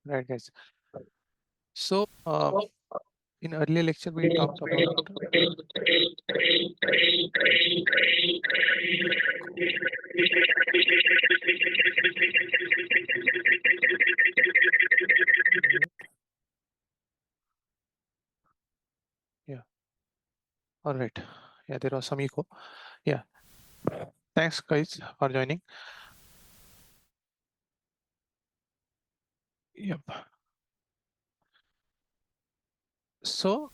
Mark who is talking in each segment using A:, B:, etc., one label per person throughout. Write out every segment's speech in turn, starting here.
A: Right, guys. So, in earlier lecture, we talked about yeah. All right. Yeah, there was some echo. Yeah. Thanks, guys, for joining. Yep. So,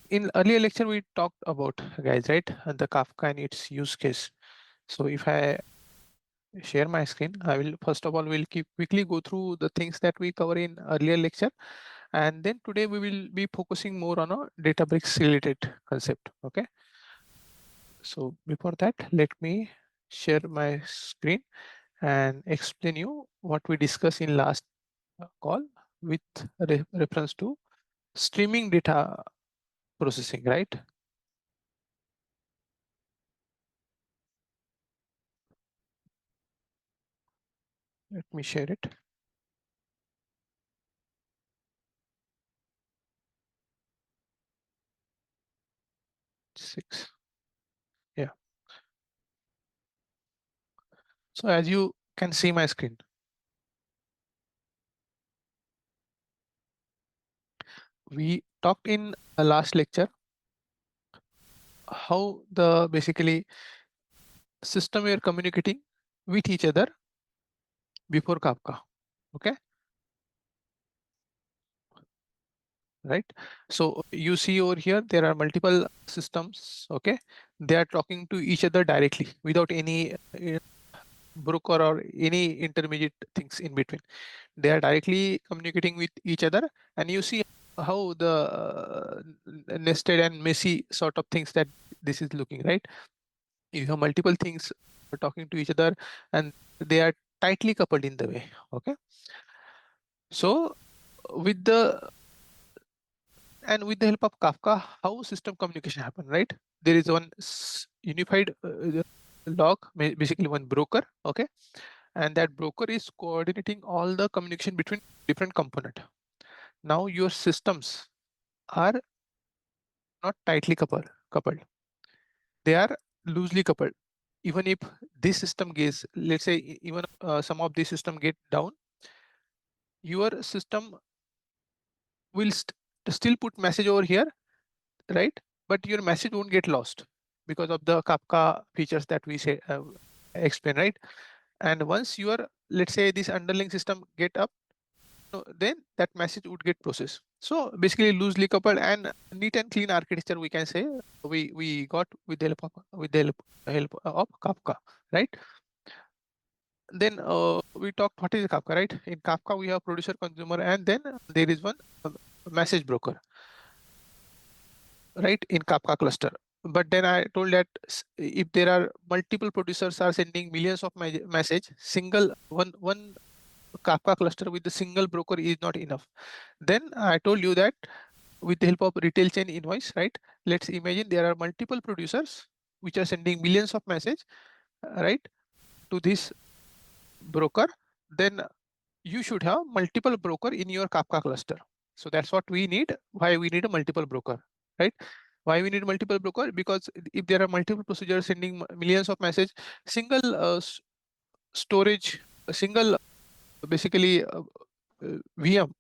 A: in earlier lecture, we talked about, guys, right, the Kafka and its use case. So, if I share my screen, I will first of all will quickly go through the things that we cover in earlier lecture, and then today we will be focusing more on a Databricks related concept. Okay. So before that, let me share my screen and explain you what we discussed in last call with reference to streaming data processing, right? Let me share it. 6. Yeah. So as you can see my screen, we talked in the last lecture how the basically system were communicating with each other before Kafka. Okay. Right. So you see over here, there are multiple systems. Okay. They are talking to each other directly without any broker or any intermediate things in between. They are directly communicating with each other, and you see how the nested and messy sort of things that this is looking, right? You have multiple things talking to each other, and they are tightly coupled in the way. Okay. So with the with the help of Kafka, how system communication happen, right? There is one unified log, basically one broker, okay, and that broker is coordinating all the communication between different component. Now your systems are not tightly coupled. They are loosely coupled. Even if this system gets, let's say, even some of this system get down, your system will still put message over here, right? But your message won't get lost because of the Kafka features that we say explain, right? And once your, let's say, this underlying system get up, then that message would get processed. So basically, loosely coupled and neat and clean architecture, we can say we got with the help of Kafka, right? Then we talked what is Kafka, right? In Kafka, we have producer, consumer, and then there is one message broker, right, in Kafka cluster. But then I told that if there are multiple producers are sending millions of message, single one Kafka cluster with the single broker is not enough. Then I told you that with the help of retail chain invoice, right? Let's imagine there are multiple producers which are sending millions of message, right, to this broker. Then you should have multiple broker in your Kafka cluster. So that's what we need. Why we need a multiple broker, right? Why we need multiple broker? Because if there are multiple procedures sending millions of message, single storage, a single basically VM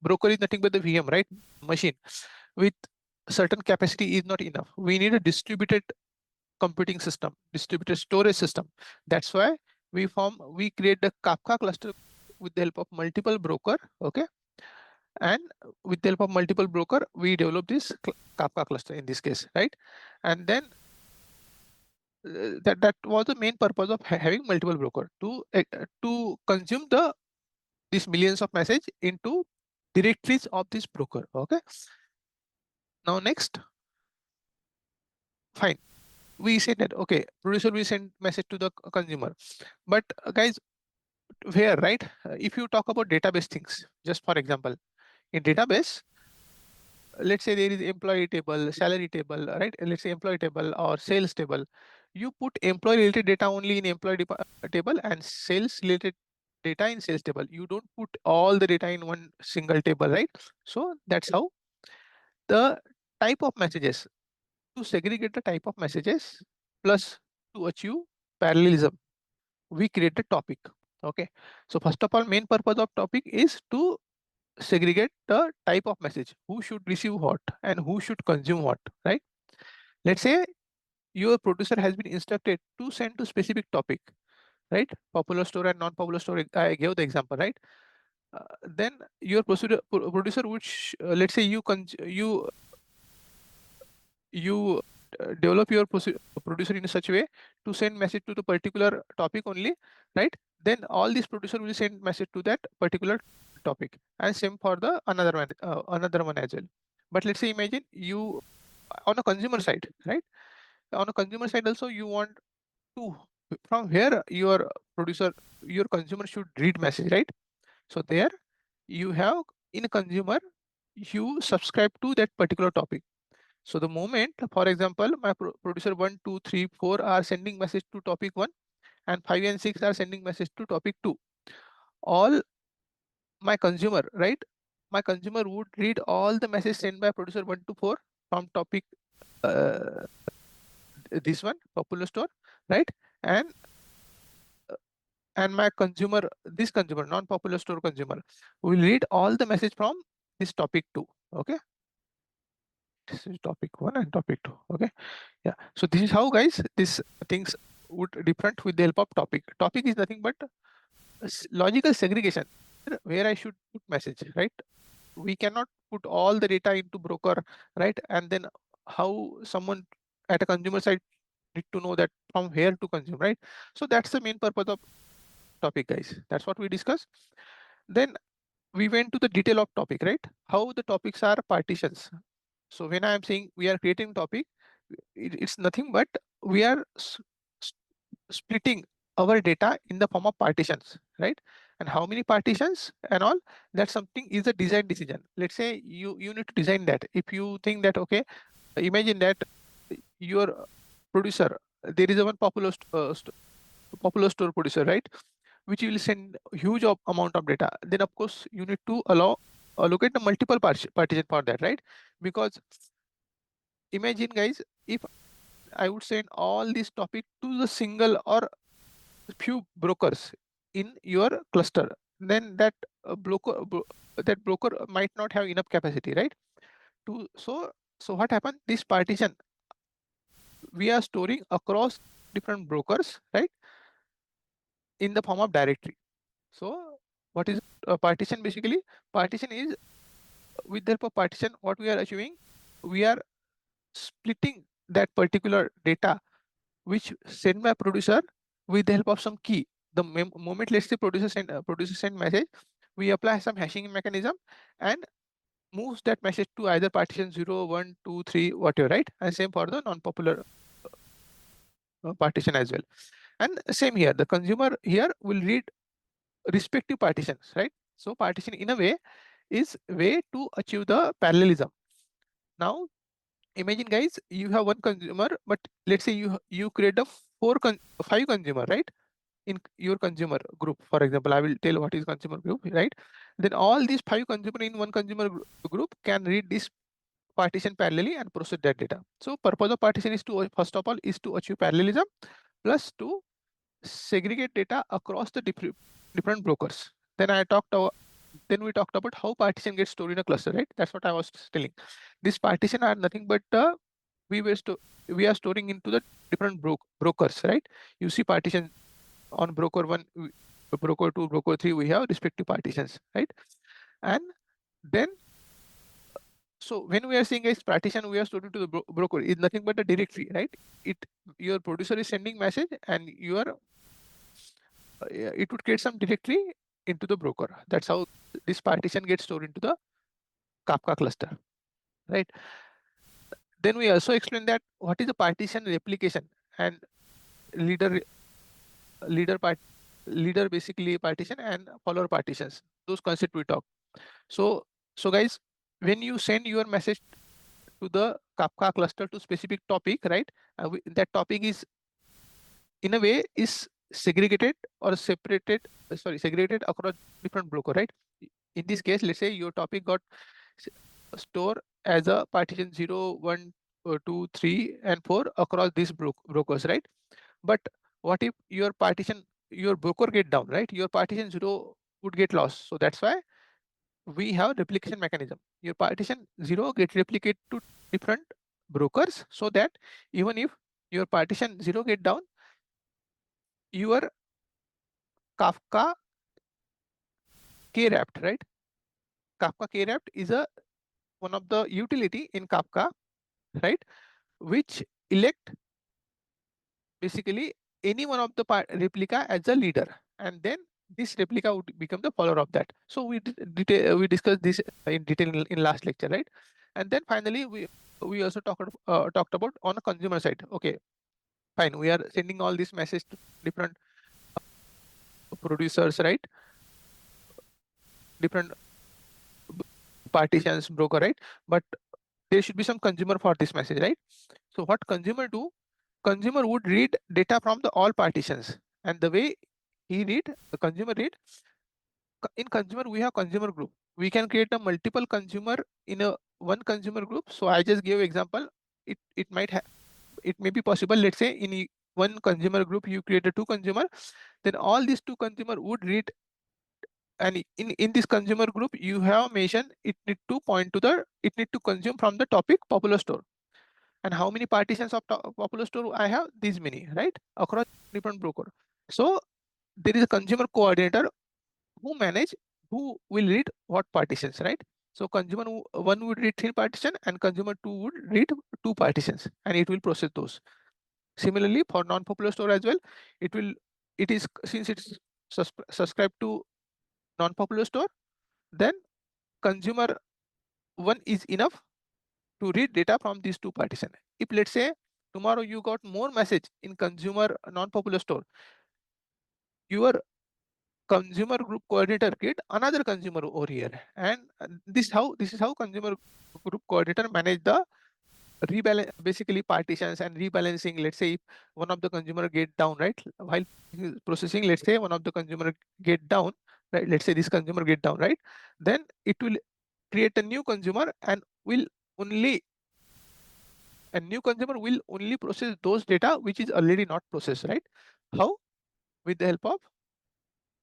A: broker is nothing but the VM, right? Machine with certain capacity is not enough. We need a distributed computing system, distributed storage system. That's why we create the Kafka cluster with the help of multiple broker. Okay. and with the help of multiple broker, we develop this Kafka cluster in this case, right? And then that was the main purpose of having multiple broker to consume these millions of message into directories of this broker. Okay. Now next, fine. We said that okay, producer will send message to the consumer, but guys, where, right? If you talk about database things, just for example, in database, let's say there is employee table, salary table, right? Let's say employee table or sales table. You put employee related data only in employee table and sales related data in sales table. You don't put all the data in one single table, right? So that's how the type of messages, to segregate the type of messages plus to achieve parallelism, we create a topic. Okay. So first of all, main purpose of topic is to segregate the type of message, who should receive what and who should consume what, right? Let's say your producer has been instructed to send to specific topic, right? Popular store and non-popular store, I gave the example, right? Then your producer would let's say you develop your producer in such a way to send message to the particular topic only, right? Then all these producer will send message to that particular topic, and same for the another one as well. But let's say imagine you on a consumer side, right? On a consumer side also you want to, from where your consumer should read message, right? So there you have, in a consumer, you subscribe to that particular topic. So the moment, for example, my producer 1, 2, 3, 4 are sending message to topic 1, and 5 and 6 are sending message to topic 2. All my consumer, right? My consumer would read all the message sent by producer 1 to 4 from topic uh, this one, popular store, right? And my consumer, this consumer, non-popular store consumer, will read all the message from this topic 2. Okay. This is topic 1 and topic 2. Okay. Yeah. So this is how, guys, these things would different with the help of topic. Topic is nothing but logical segregation where I should put message, right? We cannot put all the data into broker, right? And then how someone at a consumer side need to know that from where to consume, right? So that's the main purpose of topic, guys. That's what we discussed. Then we went to the detail of topic, right? How the topics are partitions. So when I am saying we are creating topic, it's nothing but we are splitting our data in the form of partitions, right? And how many partitions and all, that something is a design decision. Let's say you need to design that. If you think that, okay, imagine that your producer, there is a one popular store producer, right? Which will send huge amount of data. Then of course you need to allocate the multiple partition for that, right? Because imagine, guys, if I would send all this topic to the single or few brokers in your cluster, then that broker might not have enough capacity, right? To so what happened? This partition we are storing across different brokers, right? In the form of directory. So what is a partition? Basically, partition is, with the help of partition, what we are achieving, we are splitting that particular data which sent by producer with the help of some key. The moment, let's say, producer send message, we apply some hashing mechanism and moves that message to either partition 0, 1, 2, 3, whatever, right? And same for the non-popular partition as well. And same here, the consumer here will read respective partitions, right? So partition in a way is way to achieve the parallelism. Now imagine, guys, you have one consumer, but let's say you create a five consumer, right? In your consumer group, for example, I will tell what is consumer group, right? Then all these five consumer in one consumer group can read this partition parallelly and process that data. So purpose of partition is to, first of all, is to achieve parallelism plus to segregate data across the different brokers. Then then we talked about how partition gets stored in a cluster, right? That's what I was telling. This partition are nothing but we are storing into the different brokers, right? You see partition on broker 1, broker 2, broker 3, we have respective partitions, right? And Then, so when we are saying a partition, we are storing to the broker is nothing but a directory, right? It, your producer is sending message and you are it would create some directory into the broker. That's how this partition gets stored into the Kafka cluster, right? Then we also explain that what is the partition replication and leader leader part leader basically partition and follower partitions. Those concepts we talk. So guys, when you send your message to the Kafka cluster to specific topic, right? That topic is in a way is segregated or separated, segregated across different broker, right? In this case, let's say your topic got stored as a partition 0, 1, 2, 3, and 4 across these brokers, right? But what if your partition, your broker get down, right? Your partition 0 would get lost. So that's why we have replication mechanism. Your partition 0 get replicated to different brokers, so that even if your partition 0 get down, your Kafka K-wrapped, right? Kafka K-wrapped is a one of the utility in Kafka, right? Which elect basically any one of the replica as a leader, and then this replica would become the follower of that. So we discussed this in detail in last lecture, right? And then finally we also talked about on a consumer side. Okay, fine. We are sending all this message to different producers, right? Different partitions, broker, right? But there should be some consumer for this message, right? So what consumer do? Consumer would read data from the all partitions, and the way he read, the consumer read, in consumer we have consumer group. We can create a multiple consumer in a one consumer group. So I just gave example. It might have, it may be possible. Let's say in one consumer group you create a two consumer, then all these two consumer would read, and in this consumer group you have mentioned it need to point to the, it need to consume from the topic popular store. And how many partitions of popular store I have? These many, right? Across different broker. So there is a consumer coordinator who manage, who will read what partitions, right? So consumer one would read three partition and consumer two would read two partitions, and it will process those. Similarly for non-popular store as well, it will, it is, since it's subscribed to non-popular store, then consumer one is enough to read data from these two partition. If let's say tomorrow you got more message in consumer non-popular store, your consumer group coordinator get another consumer over here, and this is how consumer group coordinator manage the rebalance, basically partitions and rebalancing. Let's say if one of the consumer get down, right, while processing, let's say one of the consumer get down, right, let's say this consumer get down, right, then it will create a new consumer and will only, a new consumer will only process those data which is already not processed, right? How? With the help of,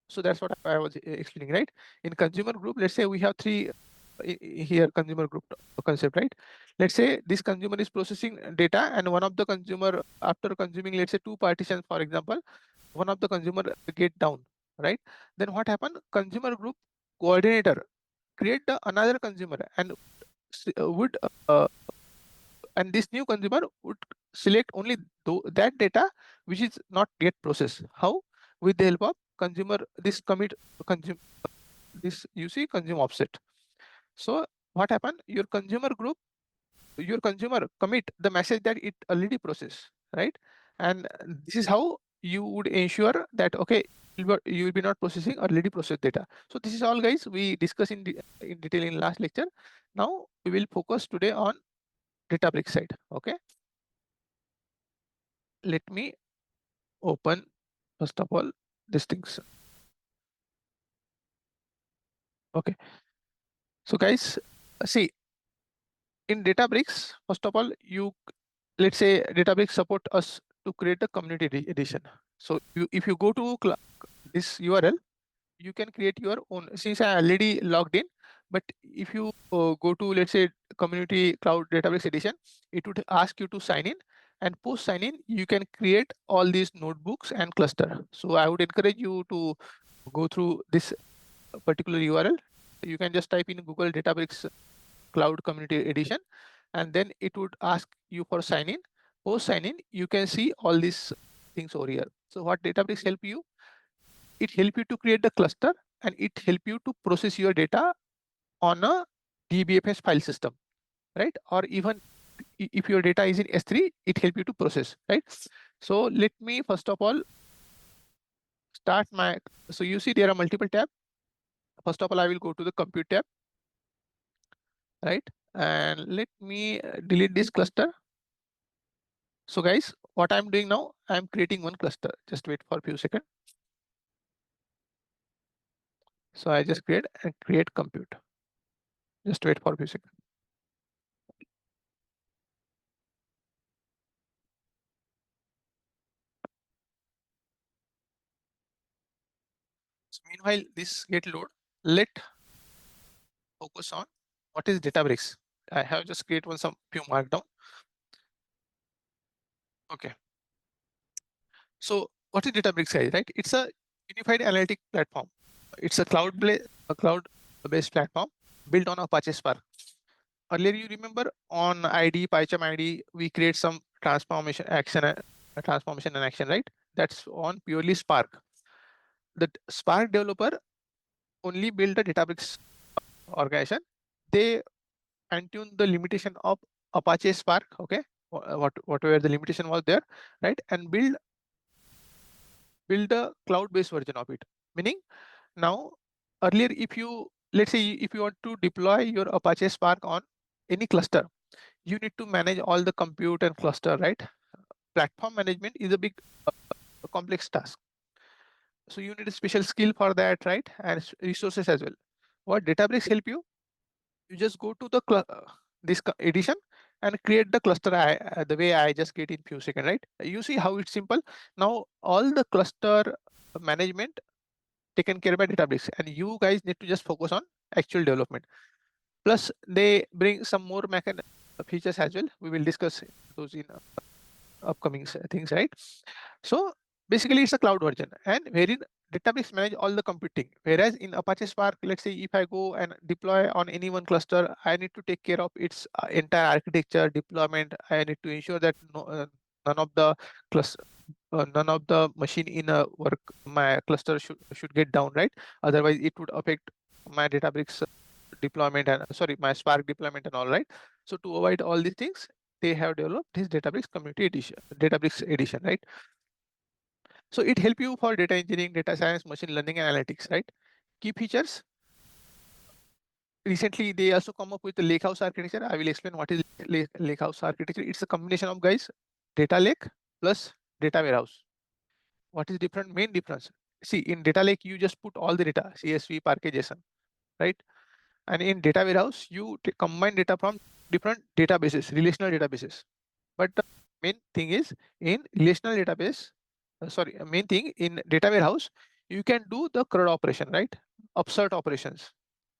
A: so that's what I was explaining, right? In consumer group, let's say we have three here consumer group concept, right? Let's say this consumer is processing data, and one of the consumer, after consuming, let's say two partitions, for example, one of the consumer get down, right? Then what happened? Consumer group coordinator create another consumer and would and this new consumer would select only that data which is not yet processed. How? With the help of consumer, this commit consume, this you see consume offset. So what happened? Your consumer group, your consumer commit the message that it already processed, right? And this is how you would ensure that okay, you will be not processing already processed data. So this is all, guys, we discuss in detail in last lecture. Now we will focus today on Databricks side. Okay, let me open first of all these things. Okay, so guys, see, in Databricks, first of all, you, let's say Databricks support us to create a community edition. So if you go to this URL, you can create your own. Since I already logged in, but if you go to, let's say, community cloud Databricks edition, it would ask you to sign in, and post sign in you can create all these notebooks and cluster. So I would encourage you to go through this particular URL. you can just type in Google Databricks Cloud Community Edition, and then it would ask you for sign in. Post sign in, you can see all these things over here. So what Databricks help you? It help you to create the cluster, and it help you to process your data on a DBFS file system, right? Or even if your data is in S3, it help you to process, right? So let me first of all start my, so you see there are multiple tabs. First of all, I will go to the compute tab, right? And let me delete this cluster. So guys, what I'm doing now, I'm creating one cluster. Just wait for a few seconds. So I just create and create compute. Just wait for a few seconds. So meanwhile, this get load. Let focus on what is Databricks. I have just created one some few markdown. Okay. So what is Databricks, guys? Right? It's a unified analytic platform. It's a cloud-based platform built on Apache Spark. Earlier, you remember on ID, PyCharm ID, we create some transformation action, transformation and action, right? That's on purely Spark. The Spark developer only build a Databricks organization. They fine-tune the limitation of Apache Spark, okay? Whatever the limitation was there, right? And build a cloud-based version of it. Meaning now, earlier, if you, let's say if you want to deploy your Apache Spark on any cluster, you need to manage all the compute and cluster, right? Platform management is a big complex task. So you need a special skill for that, right? And resources as well. What Databricks help you? You just go to the edition and create the cluster the way I just create in few seconds, right? You see how it's simple. Now all the cluster management taken care by Databricks, and you guys need to just focus on actual development. Plus, they bring some more features as well. We will discuss those in upcoming things, right? So basically, it's a cloud version, and wherein Databricks manage all the computing. Whereas in Apache Spark, let's say if I go and deploy on any one cluster, I need to take care of its entire architecture deployment. I need to ensure that none of the cluster, none of the machine in a work my cluster should get down, right? Otherwise, it would affect my Databricks deployment and sorry, my Spark deployment and all, right? So to avoid all these things, they have developed this Databricks Community Edition, Databricks Edition, right? So it help you for data engineering, data science, machine learning, and analytics, right? Key features. Recently, they also come up with the lakehouse architecture. I will explain what is lakehouse architecture. It's a combination of, guys, data lake plus data warehouse. What is different? Main difference. See, in data lake, you just put all the data, CSV, Parquet, JSON, right? And in data warehouse, you combine data from different databases, relational databases. But the main thing is in relational database, main thing in data warehouse, you can do the CRUD operation, right? Upsert operations,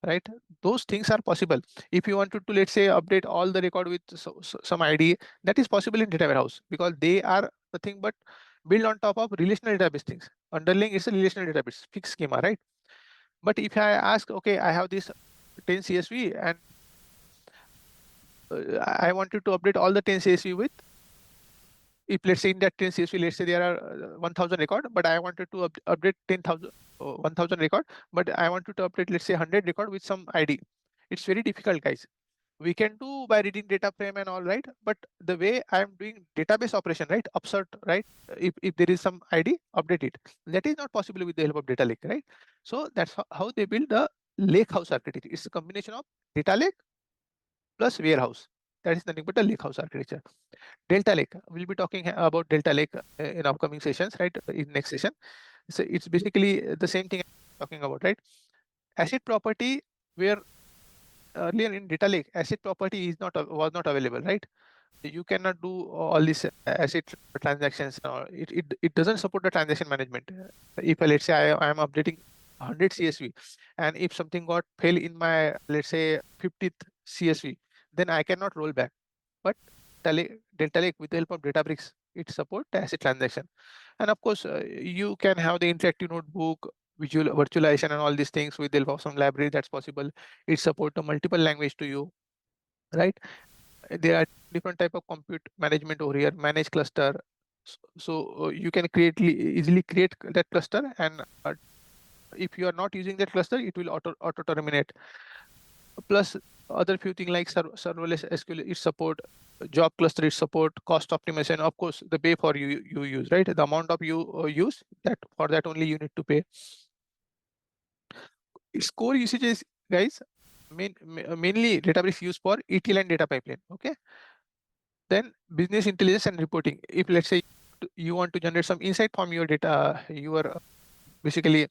A: right? Those things are possible. If you wanted to, let's say, update all the record with some ID, that is possible in data warehouse because they are nothing but built on top of relational database things. Underlying is a relational database, fixed schema, right? But if I ask, okay, I have this 10 CSV and I wanted to update all the 10 CSV with, if let's say in that 10 CSV, let's say there are 1000 record, but I wanted to update 10,000, 1000 record, but I wanted to update, let's say 100 record with some ID. It's very difficult, guys. We can do by reading data frame and all, right? But the way I'm doing database operation, right? Upsert, right? If there is some ID, update it. That is not possible with the help of data lake, right? So that's how they build the lake house architecture. It's a combination of data lake plus warehouse. That is nothing but a lake house architecture. Delta Lake. We'll be talking about Delta Lake in upcoming sessions, right? In next session. So it's basically the same thing I'm talking about, right? Asset property, where earlier in Data Lake, asset property is not was not available, right? You cannot do all these asset transactions. It doesn't support the transaction management. If let's say I am updating 100 CSV, and if something got fail in my, let's say, 50th CSV, then I cannot roll back. But Delta Lake with the help of Databricks, it supports asset transaction. And of course, you can have the interactive notebook virtualization and all these things with the help of some library that's possible. It support a multiple language to you, right? There are different type of compute management over here, manage cluster. So you can easily create that cluster, and if you are not using that cluster, it will auto terminate. Plus other few things like serverless SQL, it support job cluster, it support cost optimization. Of course, the pay for you use, right? The amount of you use, that for that only you need to pay. Its core usages, guys, mainly Databricks used for ETL and data pipeline. Okay. Then business intelligence and reporting. If let's say you want to generate some insight from your data, your basically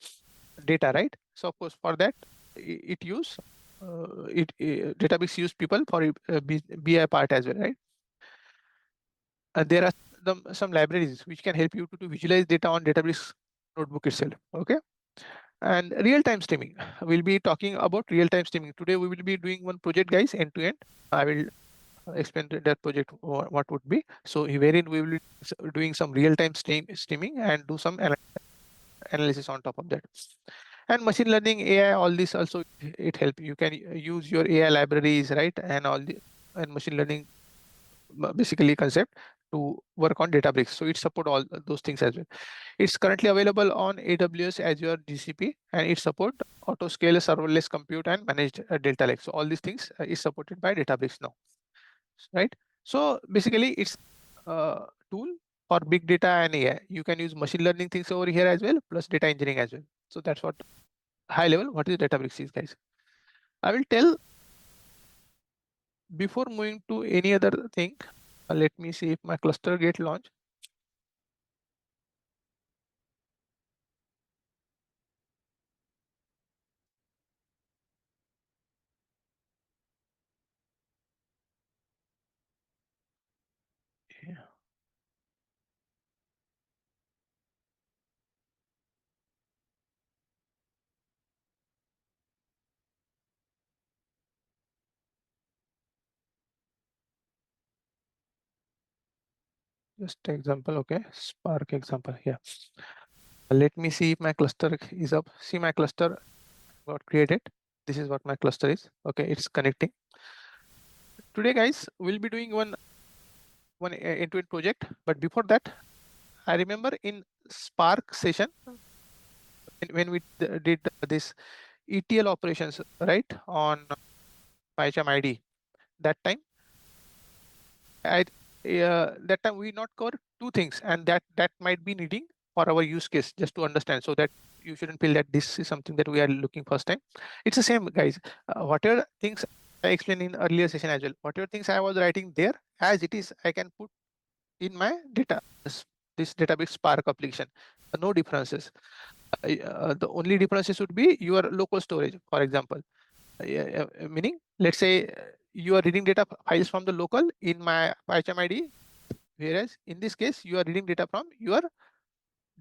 A: data, right? So of course for that it use Databricks use people for BI part as well, right? There are some libraries which can help you to visualize data on Databricks notebook itself. Okay. And real-time streaming. We'll be talking about real-time streaming. Today we will be doing one project, guys, end to end. I will explain that project what would be. So wherein we will be doing some real-time streaming and do some analysis on top of that. And machine learning, AI, all this also it help. You can use your AI libraries, right? And all the and machine learning basically concept to work on Databricks. So it support all those things as well. It's currently available on AWS, Azure, GCP, and it support auto scale, serverless compute, and managed Delta Lake. So all these things is supported by Databricks now, right? So basically, it's a tool for big data and AI. You can use machine learning things over here as well, plus data engineering as well. So that's what high level what is Databricks is, guys. I will tell before moving to any other thing. Let me see if my cluster get launched. Yeah. Just example, okay. Spark example here. Let me see if my cluster is up. See, my cluster got created. This is what my cluster is. Okay, it's connecting. Today, guys, we'll be doing one end-to-end project. But before that, I remember in Spark session when we did this ETL operations, right, on PyCharm ID. That time, I that time we not cover two things, and that might be needing for our use case just to understand, so that you shouldn't feel that this is something that we are looking first time. It's the same, guys. Whatever things I explained in earlier session as well, whatever things I was writing there as it is, I can put in my this database Spark application. No differences. The only differences would be your local storage, for example. Meaning, let's say you are reading data files from the local in my PyCharm ID, whereas in this case, you are reading data from your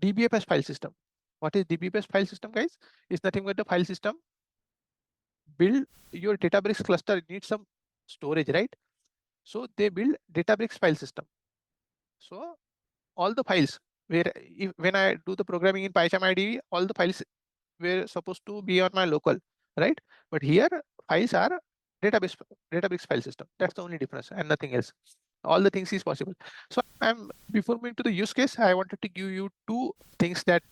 A: DBFS file system. What is DBFS file system, guys? It's nothing but the file system. Build your Databricks cluster needs some storage, right? So they build Databricks file system. So all the files where when I do the programming in PyCharm ID, all the files were supposed to be on my local, right? But here files are database Databricks file system. That's the only difference and nothing else. All the things is possible. So I'm before moving to the use case, I wanted to give you two things that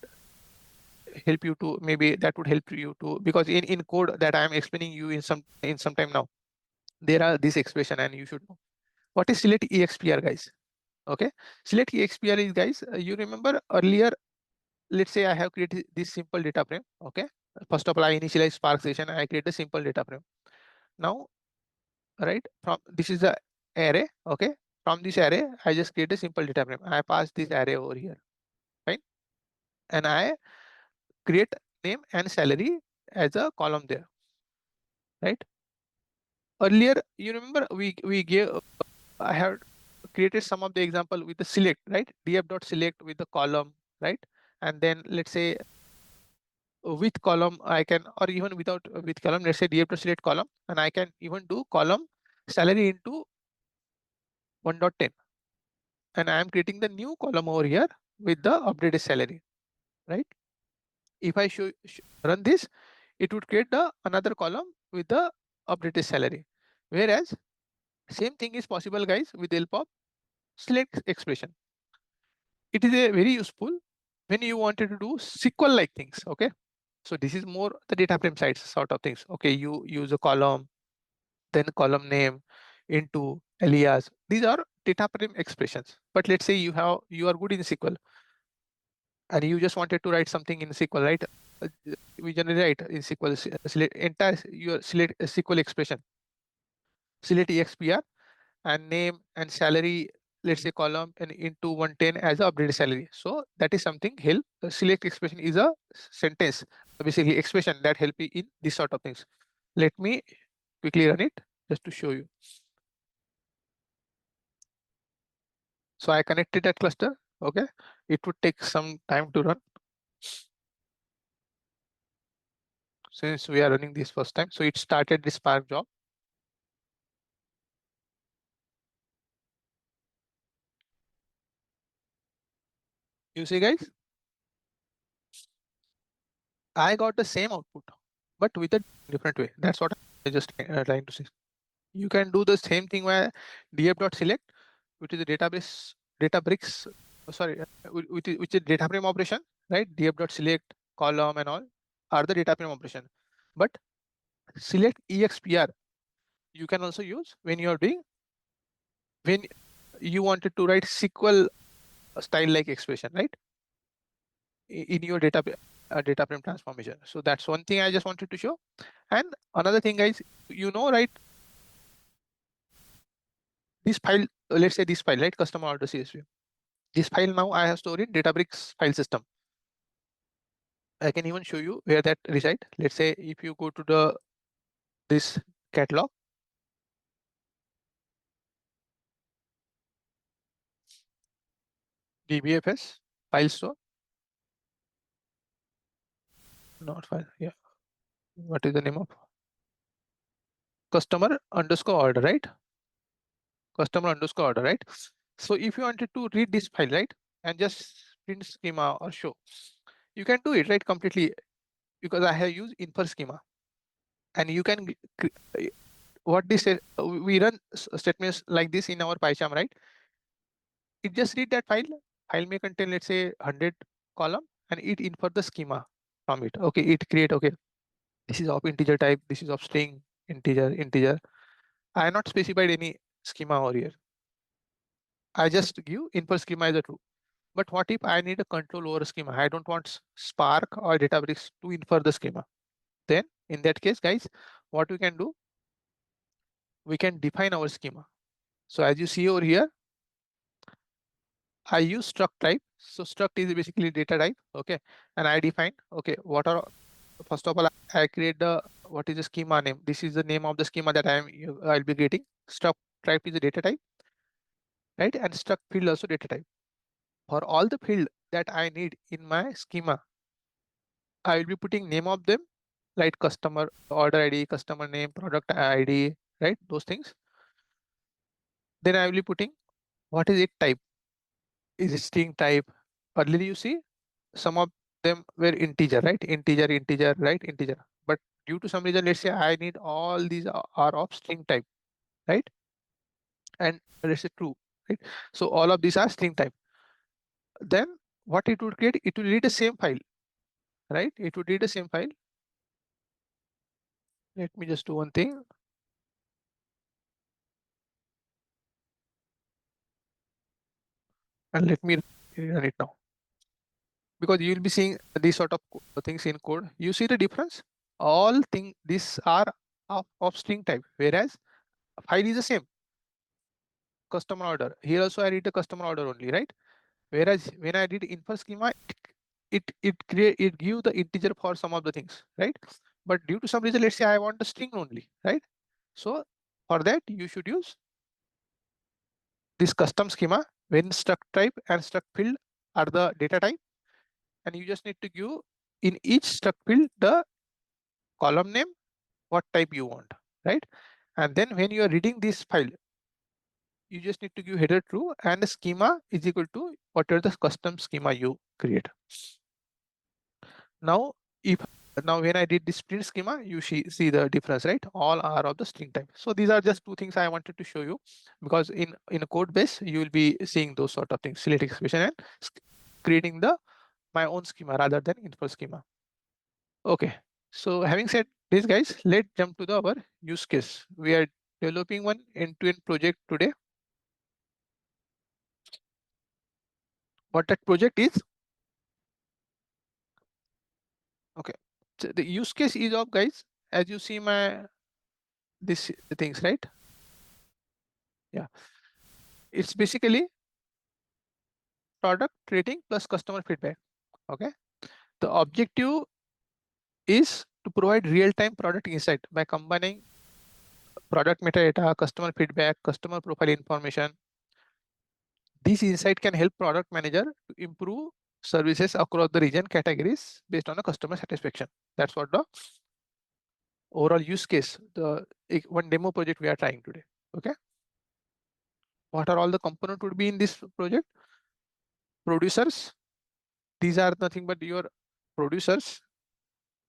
A: help you to maybe that would help you to, because in code that I am explaining you in some time now, there are this expression and you should know. What is select expr, guys? Okay, select expr is, guys, you remember earlier, let's say I have created this simple data frame. Okay, first of all, I initialize Spark session, I create a simple data frame. Now, right, from this is the array. Okay, from this array, I just create a simple data frame. I pass this array over here, right? And I create name and salary as a column there, right? Earlier, you remember we gave I have created some of the example with the select, right? df.select with the column, right? And then let's say with column I can, or even without with column, let's say df.select column, and I can even do column salary into 1.10, and I am creating the new column over here with the updated salary, right? If I run this, it would create the another column with the updated salary. Whereas same thing is possible, guys, with the help of select expression. It is a very useful when you wanted to do SQL like things. Okay, so this is more the data frame side sort of things. Okay, you use a column, then column name into alias. These are data frame expressions. But let's say you are good in SQL and you just wanted to write something in SQL, right? We generally write in SQL select entire your select SQL expression, select expr and name and salary, let's say column and into 110 as a updated salary. So that is something help. Select expression is a sentence, basically expression that help you in this sort of things. Let me quickly run it just to show you. So I connected that cluster. Okay, it would take some time to run since we are running this first time. So it started the Spark job. You see, guys, I got the same output, but with a different way. That's what I just trying to say. You can do the same thing where df.select, which is a database, databricks, which is data frame operation, right? df.select, column and all are the data frame operation. But select expr, you can also use when you are doing, when you wanted to write SQL style like expression, right? In your data frame transformation. So that's one thing I just wanted to show. And another thing, guys, right? This file, let's say this file, right? Customer order CSV. This file now I have stored in Databricks file system. I can even show you where that reside. Let's say if you go to this catalog, DBFS file store, not file. Yeah, what is the name of customer underscore order, right? Customer underscore order, right? So if you wanted to read this file, right, and just print schema or show, you can do it, right, completely, because I have used infer schema, and you can what this we run statements like this in our PyCharm, right? It just read that file. File may contain, let's say, 100 column, and it infer the schema from it. Okay, it create, okay, this is of integer type, this is of string, integer. I have not specified any schema over here. I just give infer schema as a true. But what if I need a control over schema? I don't want Spark or Databricks to infer the schema. Then in that case, guys, what we can do, we can define our schema. So as you see over here, I use struct type. So struct is basically data type. Okay. And I define, okay, what are, first of all, I create the, what is the schema name? This is the name of the schema that I'll be getting. Struct type is the data type, right? And struct field also data type. For all the field that I need in my schema, I will be putting name of them, like customer order ID, customer name, product ID, right? Those things. Then I will be putting what is it type? Is it string type? Earlier you see some of them were integer, right? Integer, right? Integer. But due to some reason, let's say I need all these are of string type, right? And let's say true, right? So all of these are string type. Then what it would create, it will read the same file, right? It would read the same file. Let me just do one thing. And let me run it now. Because you will be seeing these sort of things in code. You see the difference? All things, these are of string type, whereas file is the same. Customer order. Here also I read the customer order only, right? Whereas when I did infer schema, it give the integer for some of the things, right? But due to some reason, let's say I want the string only, right? So for that, you should use this custom schema when struct type and struct field are the data type, and you just need to give in each struct field the column name, what type you want, right? And then when you are reading this file, you just need to give header true and the schema is equal to whatever the custom schema you create. Now, if now when I did this print schema, you see the difference, right? All are of the string type. So these are just two things I wanted to show you, because in a code base you will be seeing those sort of things, select expression and creating the my own schema rather than info schema. Okay. So having said this, guys, let's jump to our use case. We are developing one end-to-end project today. What that project is? Okay. So the use case is of, guys, as you see my this things, right? Yeah. It's basically product rating plus customer feedback. Okay. The objective is to provide real-time product insight by combining product metadata, customer feedback, customer profile information. This insight can help product manager to improve services across the region categories based on the customer satisfaction. That's what the overall use case, the one demo project we are trying today. Okay. What are all the components would be in this project? Producers. These are nothing but your producers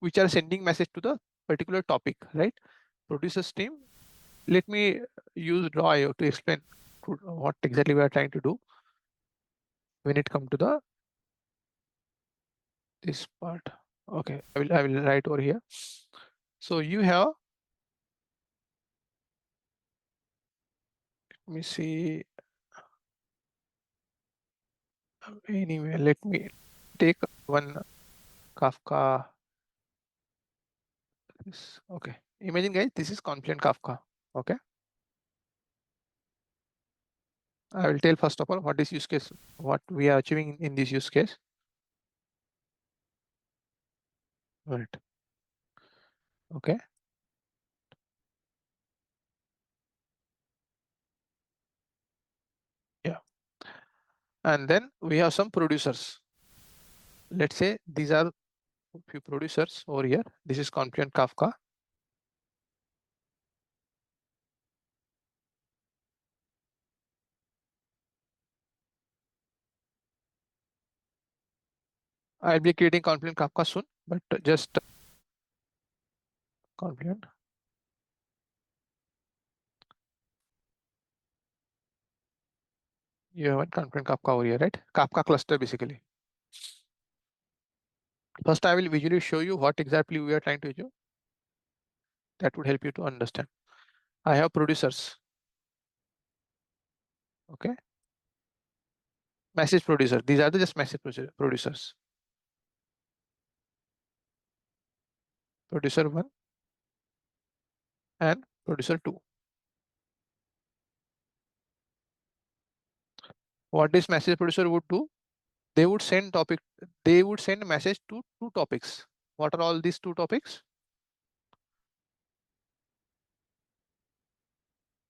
A: which are sending message to the particular topic, right? Producers team. Let me use draw to explain what exactly we are trying to do when it comes to the this part. Okay, I will write over here. So you have, let me see, anyway, let me take one Kafka. This, okay, imagine, guys, this is Confluent Kafka. Okay, I will tell first of all what is use case, what we are achieving in this use case. Right. Okay. Yeah. And then we have some producers. Let's say these are few producers over here. This is Confluent Kafka. I'll be creating Confluent Kafka soon, but just Confluent. You have a Confluent Kafka over here, right? Kafka cluster basically. First, I will visually show you what exactly we are trying to do. That would help you to understand. I have producers. Okay. Message producer. These are the just message producers. Producer 1 and producer 2. What this message producer would do? They would send a message to two topics. What are all these two topics?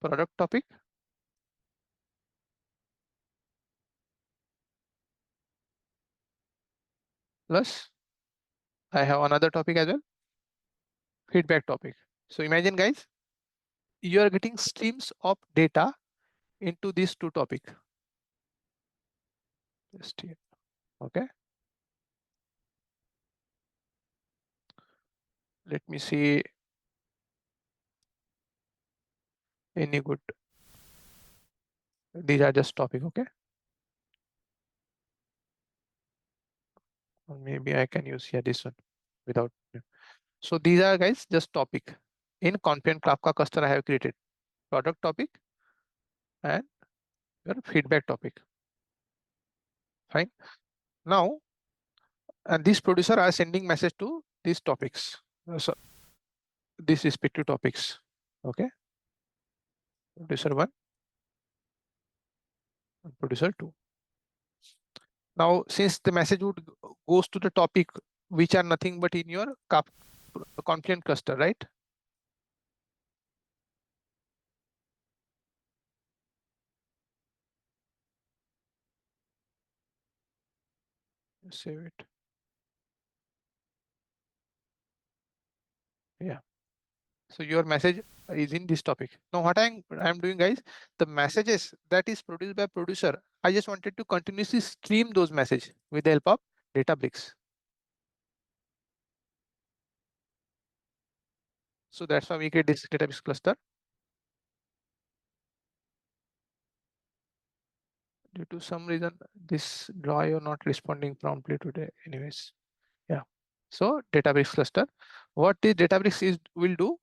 A: Product topic plus I have another topic as well, feedback topic. So imagine, guys, you are getting streams of data into these two topics. Just here. Okay. Let me see any good. These are just topic. Okay. Or maybe I can use here this one without. So these are, guys, just topic. In Confluent Kafka cluster, I have created product topic and your feedback topic. Fine. Now, and these producer are sending message to these topics. So these respective topics. Okay. Producer 1 and producer 2. Now, since the message would goes to the topic which are nothing but in your Confluent cluster, right? Save it. Yeah. So your message is in this topic. Now what I'm doing, guys, the messages that is produced by producer, I just wanted to continuously stream those messages with the help of Databricks. So that's why we create this database cluster. Due to some reason, this draw you're not responding promptly today. Anyways, yeah. So database cluster. What the database is will do?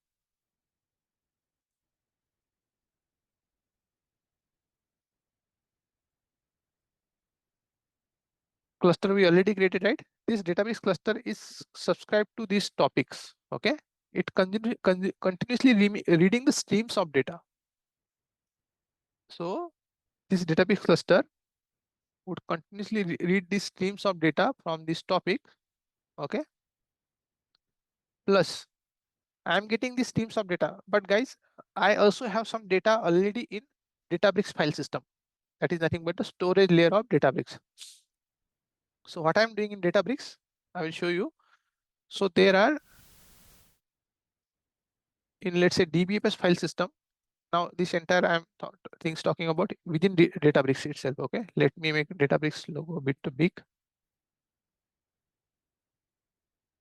A: Cluster we already created, right? This database cluster is subscribed to these topics. Okay, it continuously reading the streams of data. So this database cluster would continuously read these streams of data from this topic. Okay, plus I'm getting these streams of data, but guys, I also have some data already in Databricks file system. That is nothing but the storage layer of Databricks. So what I'm doing in Databricks, I will show you. So there are, in let's say DBFS file system. Now this entire things talking about within Databricks itself. Okay, let me make Databricks logo a bit too big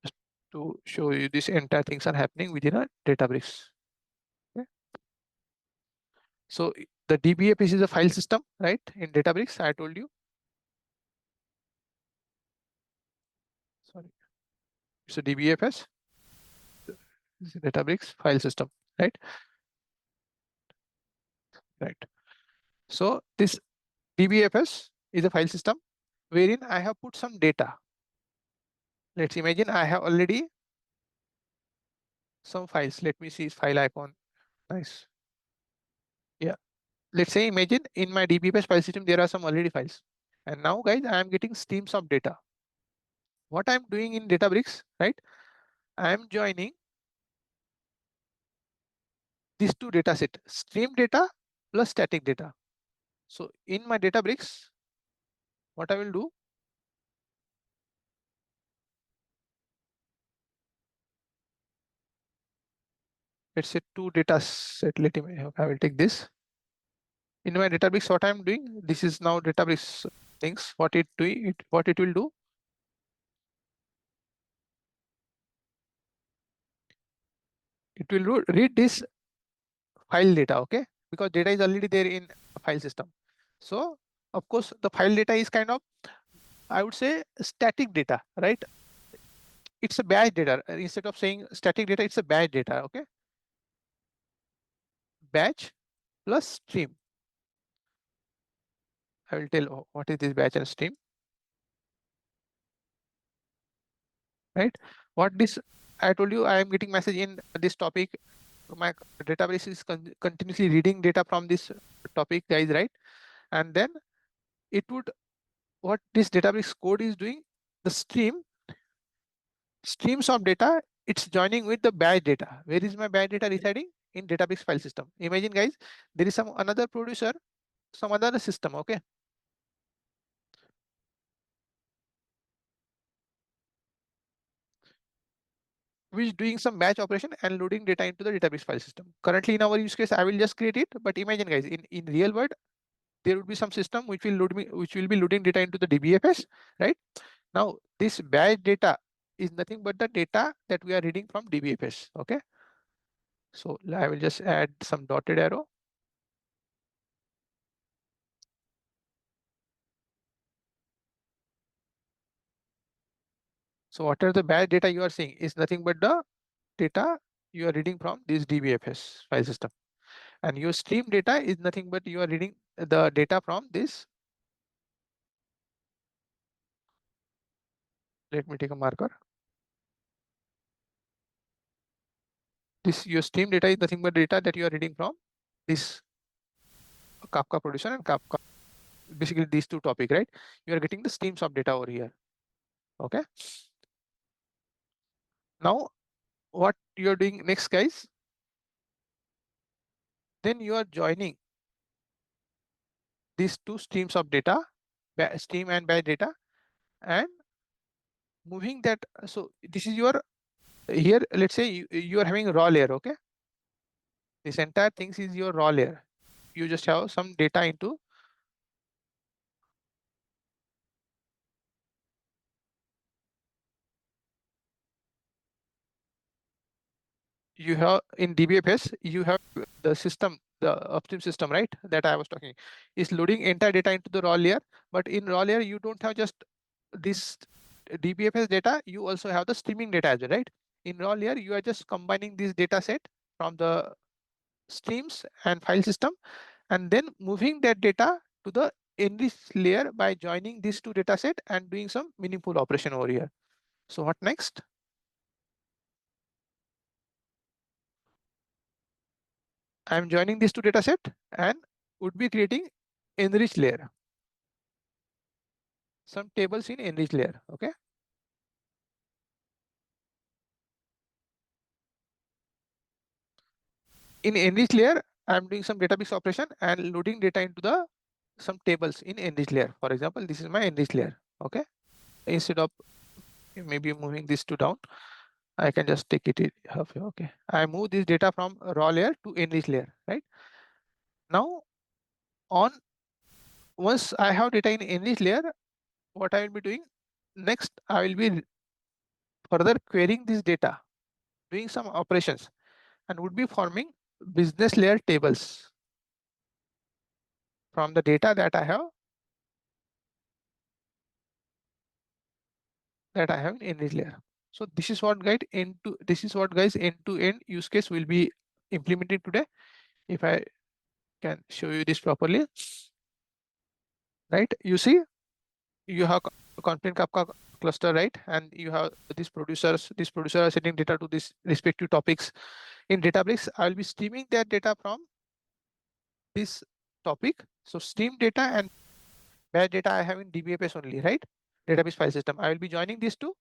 A: just to show you this entire things are happening within a Databricks. Okay. So the DBFS is a file system, right? In Databricks, I told you. Sorry, it's a DBFS, it's a Databricks file system, right? Right. So this DBFS is a file system wherein I have put some data. Let's imagine I have already some files. Let me see file icon. Nice. Yeah. Let's say imagine in my DBFS file system, there are some already files. And now guys, I am getting streams of data. What I'm doing in Databricks, right? I am joining these two data set, stream data plus static data. So in my Databricks, what I will do, let's say two data set. Let me, I will take this. In my Databricks, what I'm doing, this is now Databricks things. What it do, what it will do, it will read this file data, okay? Because data is already there in file system. So of course, the file data is kind of, I would say, static data, right? It's a batch data. Instead of saying static data, it's a batch data, okay? Batch plus stream. I will tell what is this batch and stream, right? What this, I told you, I am getting message in this topic. My database is continuously reading data from this topic, guys, right? And then it would, what this database code is doing, the streams of data, it's joining with the batch data. Where is my batch data residing? In Databricks file system. Imagine guys, there is some another producer, some other system, okay? Which is doing some batch operation and loading data into the Databricks file system. Currently in our use case, I will just create it, but imagine guys, in real world, there would be some system which will which will be loading data into the DBFS, right? Now this batch data is nothing but the data that we are reading from DBFS, okay? So I will just add some dotted arrow. So whatever the batch data you are seeing is nothing but the data you are reading from this DBFS file system. And your stream data is nothing but you are reading the data from this. Let me take a marker. This your stream data is nothing but data that you are reading from this Kafka producer and Kafka, basically these two topic, right? You are getting the streams of data over here. Okay. Now what you are doing next, guys? Then you are joining these two streams of data, stream and batch data, and moving that. So this is your here. Let's say you are having a raw layer. Okay. This entire things is your raw layer. You just have some data into. you have in DBFS, you have the system, the upstream system, right? That I was talking is loading entire data into the raw layer. But in raw layer, you don't have just this DBFS data, you also have the streaming data as well, right? In raw layer, you are just combining this data set from the streams and file system, and then moving that data to the enrich layer by joining these two data set and doing some meaningful operation over here. So what next? I'm joining these two data set and would be creating enrich layer, some tables in enrich layer. Okay. In enrich layer, I'm doing some database operation and loading data into the some tables in enrich layer. For example, this is my enrich layer. Okay. Instead of maybe moving this to down, I can just take it up here. Okay. I move this data from raw layer to enrich layer, right? Now on once I have data in enrich layer, what I will be doing next, I will be further querying this data, doing some operations, and would be forming business layer tables from the data that I have in this layer. So this is what guys end to end use case will be implemented today. If I can show you this properly, right? You see, you have Confluent Kafka cluster, right? And you have these producers. These producers are sending data to these respective topics in Databricks. I will be streaming that data from this topic. So stream data and batch data I have in DBFS only, right? Database file system. I will be joining these two.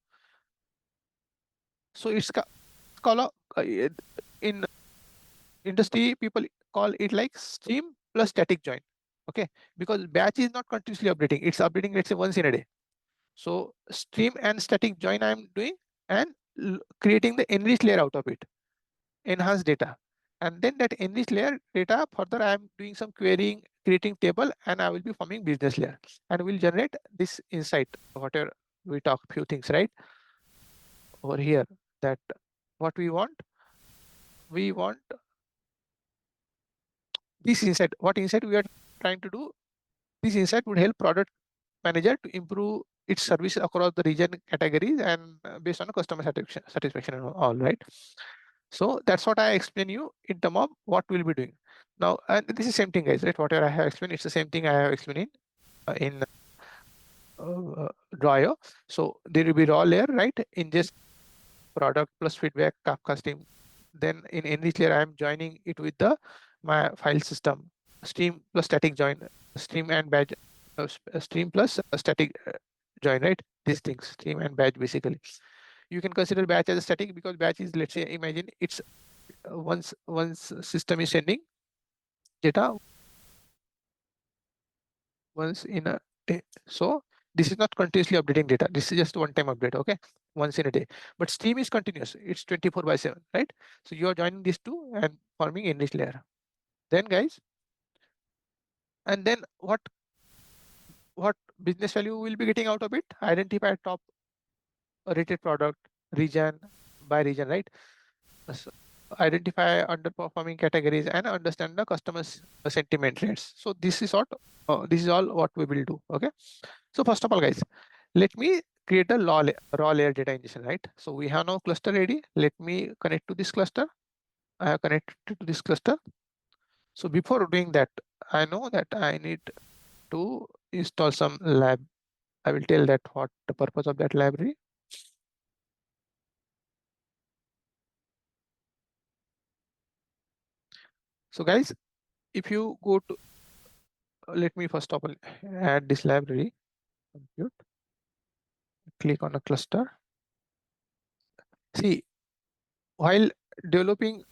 A: So it's called in industry people call it like stream plus static join. Okay, because batch is not continuously updating, it's updating let's say once in a day. So stream and static join I'm doing and creating the enriched layer out of it, enhanced data. And then that enriched layer data further I'm doing some querying, creating table, and I will be forming business layer and will generate this insight, whatever we talk few things, right? Over here, that what we want this insight, what insight we are trying to do. This insight would help product manager to improve its service across the region categories and based on customer satisfaction and all, right? So that's what I explain you in terms of what we'll be doing now. And this is same thing, guys, right? Whatever I have explained, it's the same thing I have explained in Draw. So there will be raw layer, right? In just product plus feedback Kafka stream. Then in enrich layer, I am joining it with the my file system stream plus static join, stream and batch, stream plus static join, right? These things, stream and batch basically. You can consider batch as a static because batch is, let's say, imagine it's once system is sending data once in a day. So this is not continuously updating data. This is just one time update, okay? Once in a day. But stream is continuous. It's 24/7, right? So you are joining these two and forming enrich layer. Then guys, and then what business value will be getting out of it? Identify top rated product, region by region, right? So identify underperforming categories and understand the customers sentiment rates. So this is all what we will do. Okay. So first of all, guys, let me create a raw layer data ingestion, right? So we have now cluster ready. Let me connect to this cluster. I have connected to this cluster. So before doing that, I know that I need to install some lab. I will tell that what the purpose of that library. So guys, if you go to, let me first of all add this library, compute, click on a cluster. See, while developing,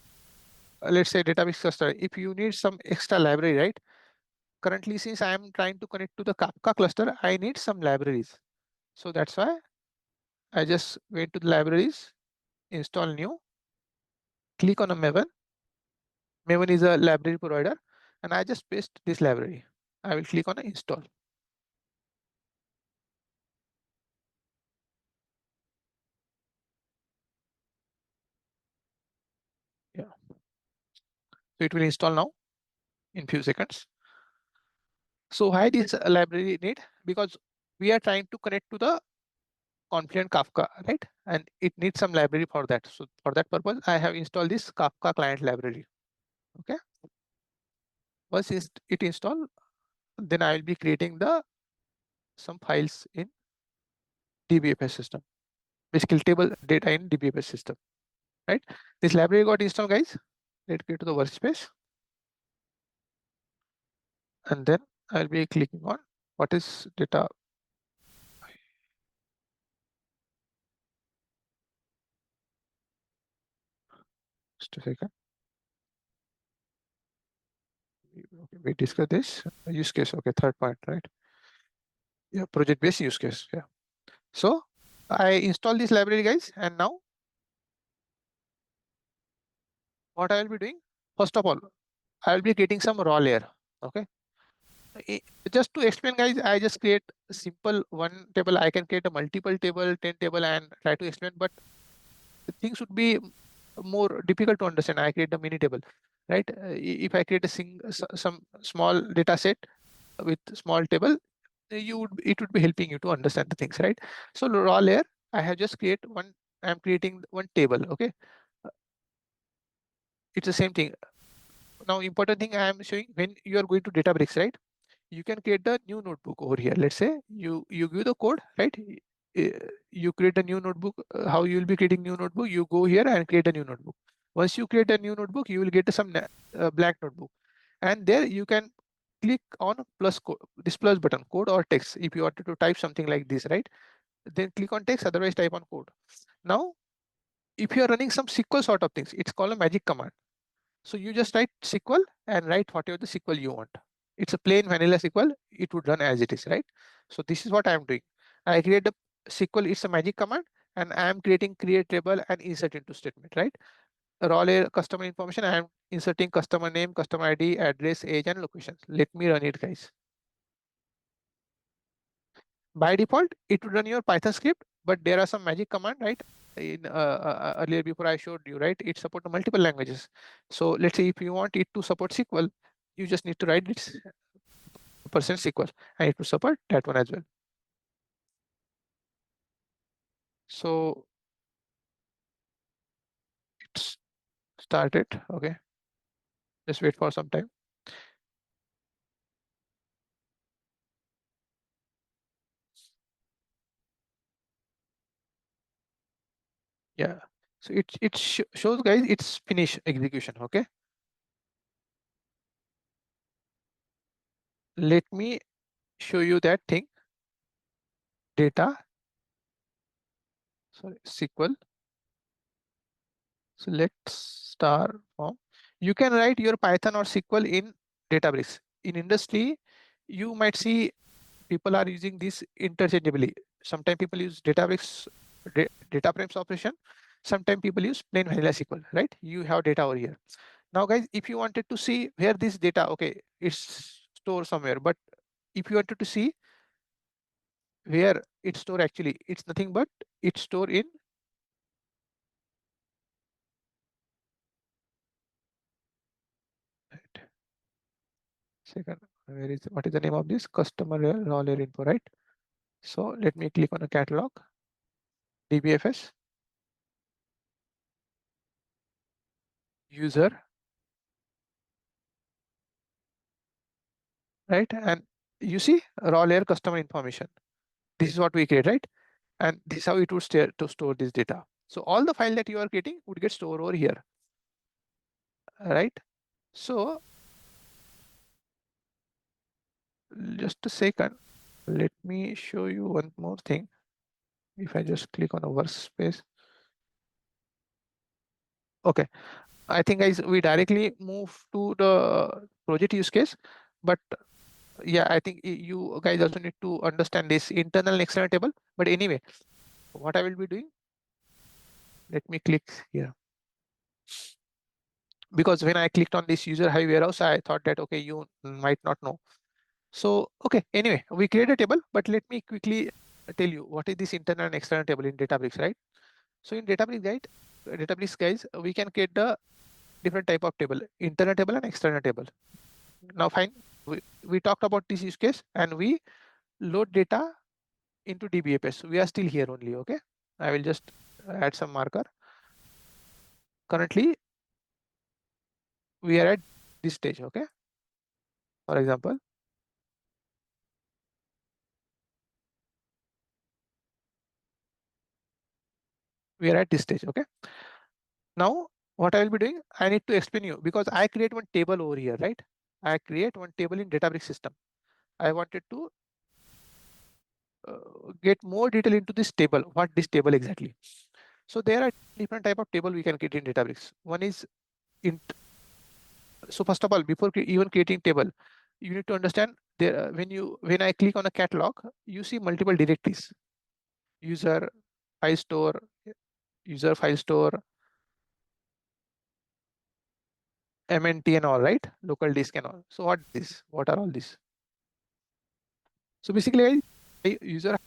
A: let's say database cluster, if you need some extra library, right? Currently, since I am trying to connect to the Kafka cluster, I need some libraries. So that's why I just went to the libraries, install new, click on a Maven. Maven is a library provider, and I just paste this library. I will click on install. So it will install now in few seconds. So why this library need? Because we are trying to connect to the Confluent Kafka, right? And it needs some library for that. So for that purpose, I have installed this Kafka client library. Okay. Once it install, then I will be creating some files in DBFS system, basically table data in DBFS system, right? This library got installed, guys. Let's go to the workspace, and then I'll be clicking on what is data. Just a second. Okay, we discuss this use case. Okay, third point, right? Yeah, project-based use case. Yeah. So I install this library, guys, and now what I will be doing? First of all, I will be creating some raw layer. Okay. I- Just to explain, guys, I just create a simple one table. I can create a multiple table, 10 table, and try to explain, but the things would be more difficult to understand. I create a mini table, right? If I create some small data set with small table, it would be helping you to understand the things, right? So raw layer, I have just create one. I'm creating one table. Okay, Uh, it's the same thing. Now, important thing I am showing, when you are going to Databricks, right? You can create a new notebook over here. Let's say you give the code, right? You create a new notebook. How you will be creating new notebook? You go here and create a new notebook. Once you create a new notebook, you will get some blank notebook, and there you can click on this plus button, code or text. If you wanted to type something like this, right? Then click on text. Otherwise, type on code. Now, if you are running some SQL sort of things, it's called a magic command. So you just write SQL and write whatever the SQL you want. It's a plain vanilla SQL. It would run as it is, right? So this is what I'm doing. I create a SQL. It's a magic command, and I am creating create table and insert into statement, right? Raw layer customer information. I am inserting customer name, customer ID, address, age, and location. Let me run it, guys. By default, it would run your Python script, but there are some magic command, right? In earlier before I showed you, right? It supports multiple languages. So let's say if you want it to support SQL, you just need to write this percent SQL, and it will support that one as well. So it's started. Okay, just wait for some time. Yeah. So it shows, guys, it's finished execution. Okay. Let me show you that thing. Data. Sorry, SQL. So let's start from. You can write your Python or SQL in Databricks. In industry, you might see people are using this interchangeably. Sometimes people use Databricks data frames operation. Sometimes people use plain vanilla SQL, right? You have data over here. Now, guys, if you wanted to see where this data, okay, it's stored somewhere. But if you wanted to see where it's stored, actually, it's nothing but it's stored in. Right. Second, where is what is the name of this customer raw layer info, right? So let me click on a catalog, DBFS, user, right? And you see raw layer customer information. This is what we create, right? And this is how it would store this data. So all the file that you are creating would get stored over here, right? So just a second, let me show you one more thing. If I just click on a workspace. Okay, I think, guys, we directly move to the project use case, but yeah, I think you guys also need to understand this internal and external table. But anyway, what I will be doing, let me click here. Because when I clicked on this user high warehouse, I thought that, okay, you might not know. So, okay, anyway, we create a table, but let me quickly tell you what is this internal and external table in Databricks, right? So in Databricks, guys, we can create the different type of table, internal table and external table. Now fine, we talked about this use case and we load data into DBFS. We are still here only, okay? I will just add some marker. Currently, we are at this stage, okay? For example, we are at this stage, okay? Now, what I will be doing, I need to explain you because I create one table over here, right? I create one table in Databricks system. I wanted to get more detail into this table, what this table exactly. So there are different type of table we can create in Databricks. One is int. So first of all, before even creating table, you need to understand there when I click on a catalog, you see multiple directories: user, file store, user file store, MNT and all, right? Local disk and all. So what this? What are all these? So basically, user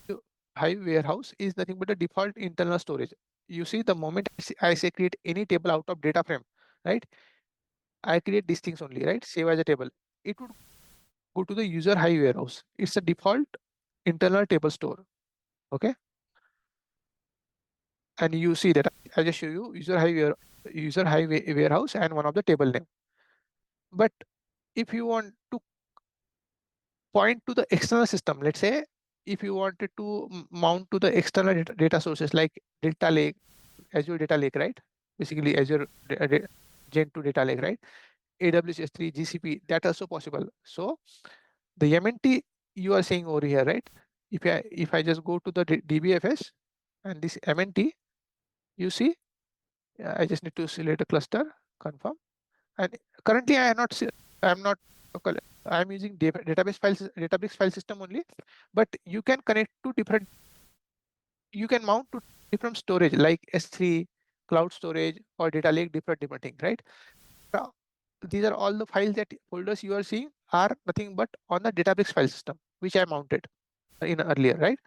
A: hive warehouse is nothing but a default internal storage. You see, the moment I say create any table out of data frame, right? I create these things only, right? Save as a table. It would go to the user hive warehouse. It's a default internal table store. Okay. And you see that I just show you user hive warehouse and one of the table name. But if you want to point to the external system, let's say if you wanted to mount to the external data sources like Delta Lake, Azure Data Lake, right? Basically Azure Gen 2 Data Lake, right? AWS S3, GCP, that also possible. So the MNT you are saying over here, right? If I just go to the DBFS and this MNT, you see, I just need to select a cluster, confirm. And currently I am not, I'm not, I'm using database file system only, but you can connect to different, you can mount to different storage like S3, cloud storage or data lake, different things, right? Now, these are all the files that folders you are seeing are nothing but on the database file system, which I mounted in earlier, right?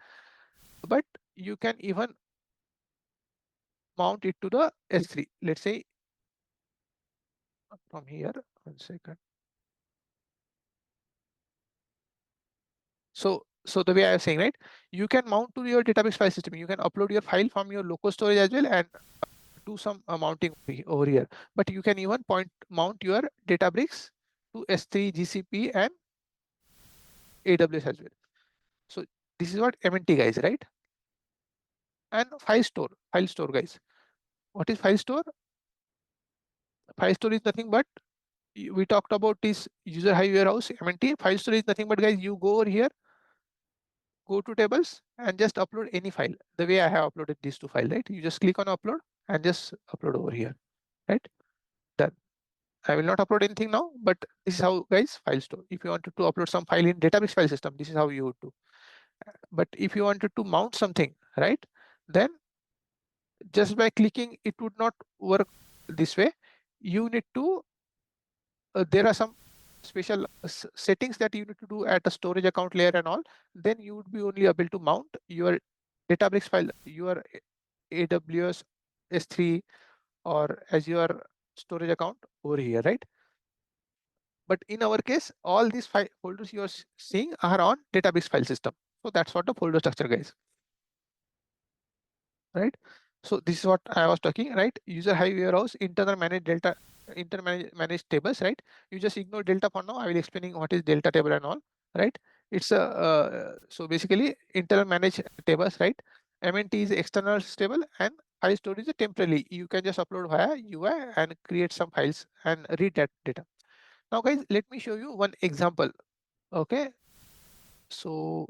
A: But you can even mount it to the S3. Let's say from here, 1 second. So the way I was saying, right, you can mount to your database file system. You can upload your file from your local storage as well and do some mounting over here. But you can even mount your Databricks to S3, GCP, and AWS as well. So this is what MNT guys, right? And file store guys. What is file store? File store is nothing but we talked about this user hive warehouse MNT. File store is nothing but guys, you go over here, go to tables and just upload any file. The way I have uploaded these two files, right? You just click on upload and just upload over here, right? Done. I will not upload anything now, but this is how guys file store. If you wanted to upload some file in database file system, this is how you would do. But if you wanted to mount something, right, then just by clicking, it would not work this way. You need to, there are some special settings that you need to do at the storage account layer and all. Then you would be only able to mount your Databricks file, your AWS S3 or Azure storage account over here, right? But in our case, all these folders you are seeing are on database file system. So that's what the folder structure, guys. Right? So this is what I was talking, right? User hive warehouse, internal managed delta, managed tables, right? You just ignore delta for now. I will explaining what is delta table and all, right? It's a so basically internal managed tables, right? MNT is external stable and file storage is temporarily. You can just upload via UI and create some files and read that data. Now, guys, let me show you one example. Okay. So,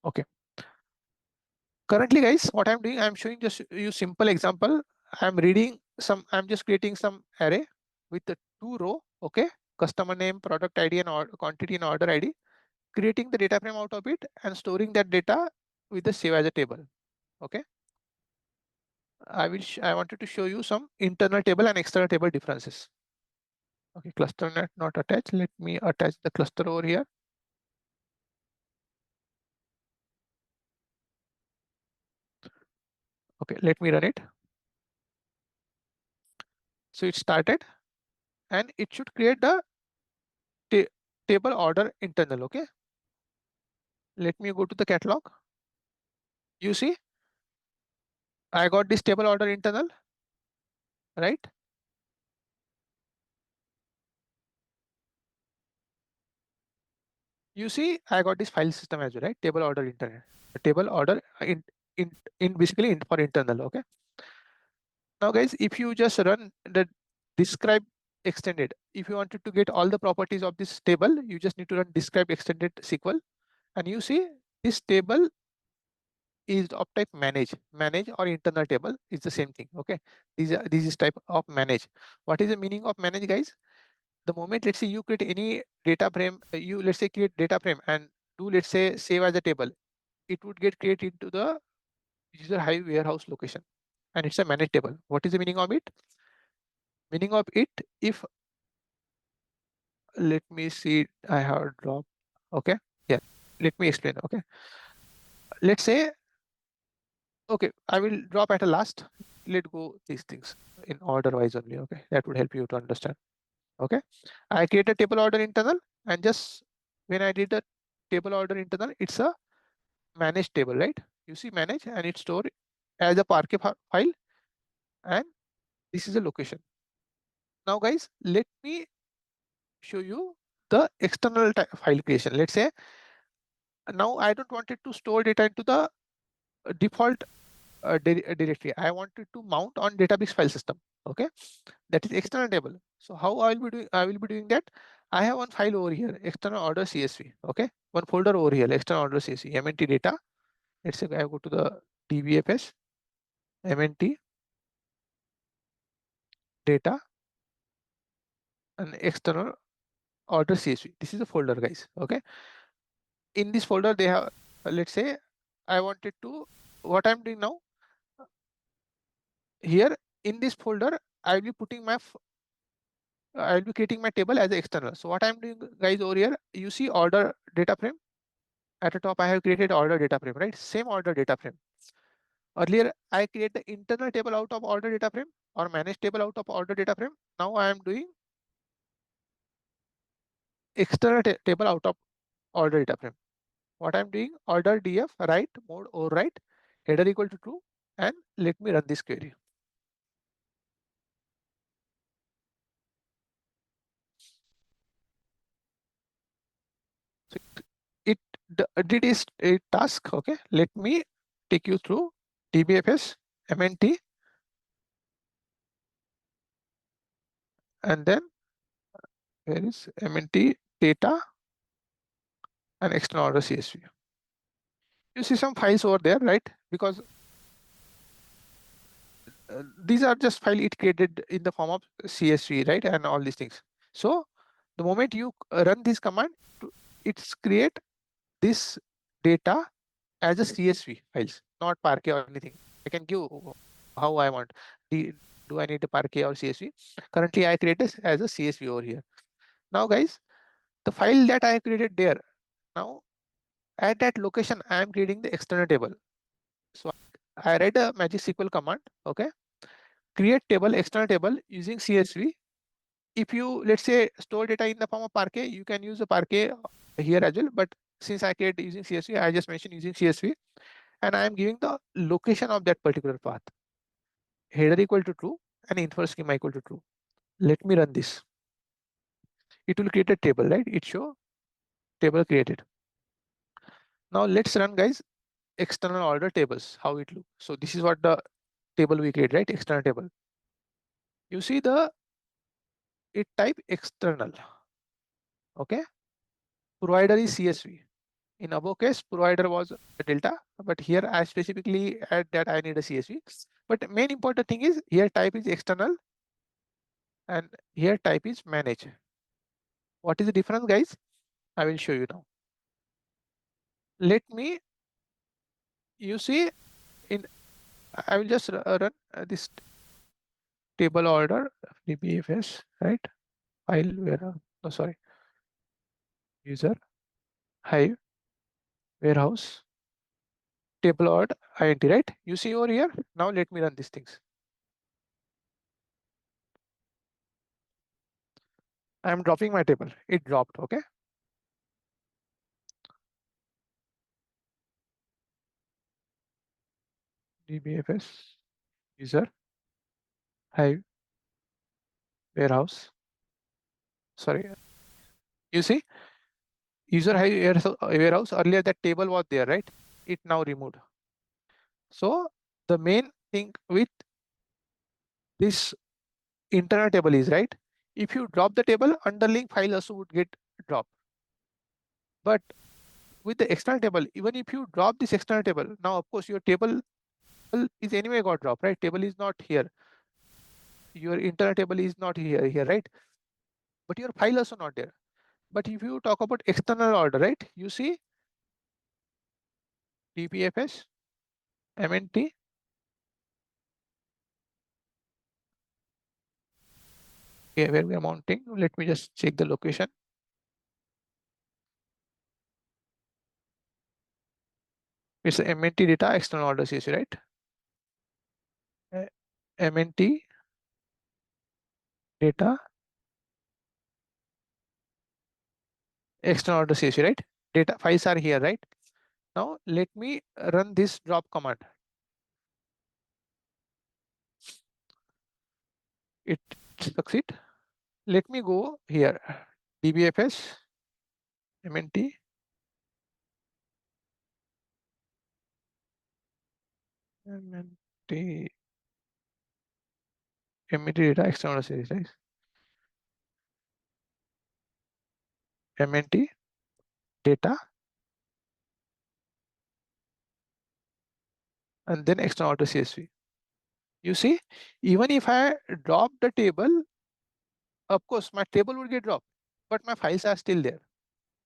A: okay. Currently, guys, what I'm doing, I'm showing just you simple example. I'm reading some, I'm just creating some array with the 2 row, okay? Customer name, product ID, and quantity and order ID, creating the data frame out of it and storing that data with the save as a table. Okay. I wanted to show you some internal table and external table differences. Okay, cluster net not attached. Let me attach the cluster over here. Okay, let me run it. So it started and it should create the table order internal. Okay. Let me go to the catalog. You see, I got this table order internal, right? You see, I got this file system as well, right? Table order internal, table order in basically for internal. Okay. Now, guys, if you just run the describe extended, if you wanted to get all the properties of this table, you just need to run describe extended SQL, and you see this table is of type manage or internal table is the same thing. Okay, this is type of manage. What is the meaning of manage, guys? The moment, let's say, you create any data frame, you let's say create data frame and do, let's say, save as a table, it would get created into the user hive warehouse location, and it's a manage table. What is the meaning of it? Meaning of it, if, let me see, I have dropped. Okay, yeah, let me explain. Okay, let's say, okay, I will drop at a last. Let go these things in order wise only. Okay, that would help you to understand. Okay, I create a table order internal, and just when I did the table order internal, it's a managed table, right? You see manage, and it's stored as a Parquet file, and this is a location. Now, guys, let me show you the external file creation. Let's say now I don't want it to store data into the default directory. I wanted to mount on database file system. Okay, that is external table. So how I will be doing? I will be doing that. I have one file over here, external order CSV. Okay, one folder over here, external order CSV, MNT data. Let's say I go to the DBFS, MNT data, and external order CSV. This is a folder, guys. Okay, in this folder they have, let's say, I wanted to, what I'm doing now here in this folder, I'll be putting my I'll be creating my table as an external. So what I'm doing, guys, over here, you see order data frame at the top. I have created order data frame, right? Same order data frame. Earlier I create the internal table out of order data frame or manage table out of order data frame. Now I am doing external table out of order data frame. What I'm doing, order df write mode overwrite header equal to true, and let me run this query. So it did is a task. Okay, let me take you through dbfs mnt, and then where is mnt data and external order csv. You see some files over there, right? Because these are just file it created in the form of csv, right? And all these things. So the moment you run this command, it's create this data as a CSV files, not Parquet or anything. I can give how I want. Do I need a Parquet or CSV? Currently, I create this as a CSV over here. Now, guys, the file that I created there, now at that location, I am creating the external table. So I write a magic SQL command. Okay, create table, external table using CSV. If you, let's say, store data in the form of Parquet, you can use a Parquet here as well. But since I create using CSV, I just mentioned using CSV, and I am giving the location of that particular path. Header equal to true and info schema equal to true. Let me run this. It will create a table, right? It show table created. Now let's run, guys, external order tables, how it look. So this is what the table we create, right? External table. You see the, it type external. Okay. Provider is CSV. In above case, provider was a delta, but here I specifically add that I need a CSV. But main important thing is here type is external and here type is manage. What is the difference, guys? I will show you now. Let me, you see, in, I will just run this table order dbfs, right? File where, no, sorry, user hive warehouse table order int, right? You see over here. Now let me run these things. I'm dropping my table. It dropped. Okay. DBFS user hive warehouse. Sorry. You see, user hive warehouse. Earlier that table was there, right? It now removed. So the main thing with this internal table is, right, if you drop the table, underlying file also would get dropped. But with the external table, even if you drop this external table, now of course your table is anyway got dropped, right? Table is not here. Your internal table is not here, right? But your file also not there. But if you talk about external order, right? You see DPFS, MNT. Okay, where we are mounting. Let me just check the location. It's MNT data external order CSV, right? MNT data external order CSV, right? Data files are here, right? Now let me run this drop command. It succeed. Let me go here. DBFS, MNT, MNT, MNT data external series, right? MNT data and then external order CSV. You see, even if I drop the table, of course my table will get dropped, but my files are still there.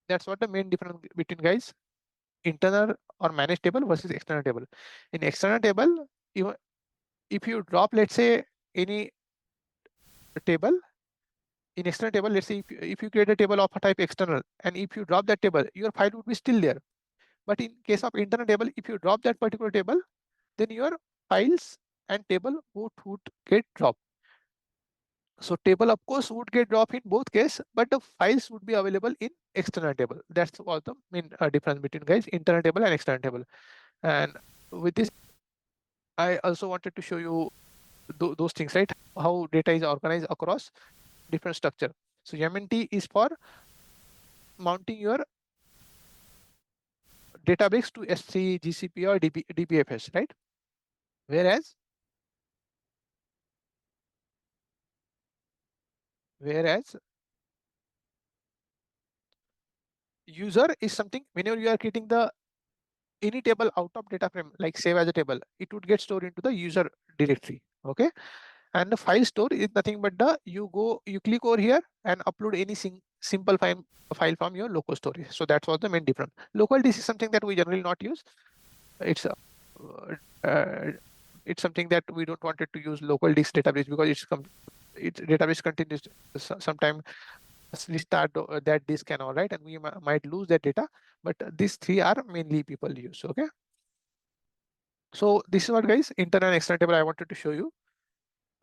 A: That's what the main difference between, guys, internal or managed table versus external table. In external table, even if you drop, let's say, any table in external table, let's say if you create a table of a type external, and if you drop that table, your file would be still there. But in case of internal table, if you drop that particular table, then your files and table both would get dropped. So table of course would get dropped in both case, but the files would be available in external table. That's what the main difference between, guys, internal table and external table. And with this, I also wanted to show you those things, right? How data is organized across different structure. So MNT is for mounting your database to S3, GCP, or DBFS, right? Whereas user is something, whenever you are creating the any table out of data frame, like save as a table, it would get stored into the user directory. Okay. And the file store is nothing but you click over here and upload any simple file from your local storage. So that's what the main difference. Local disk is something that we generally not use. It's uh, it's something that we don't want it to use local disk database, because its database continues sometime restart that disk and all, right, and we might lose that data. But these three are mainly people use. Okay. So this is what, guys, internal and external table I wanted to show you.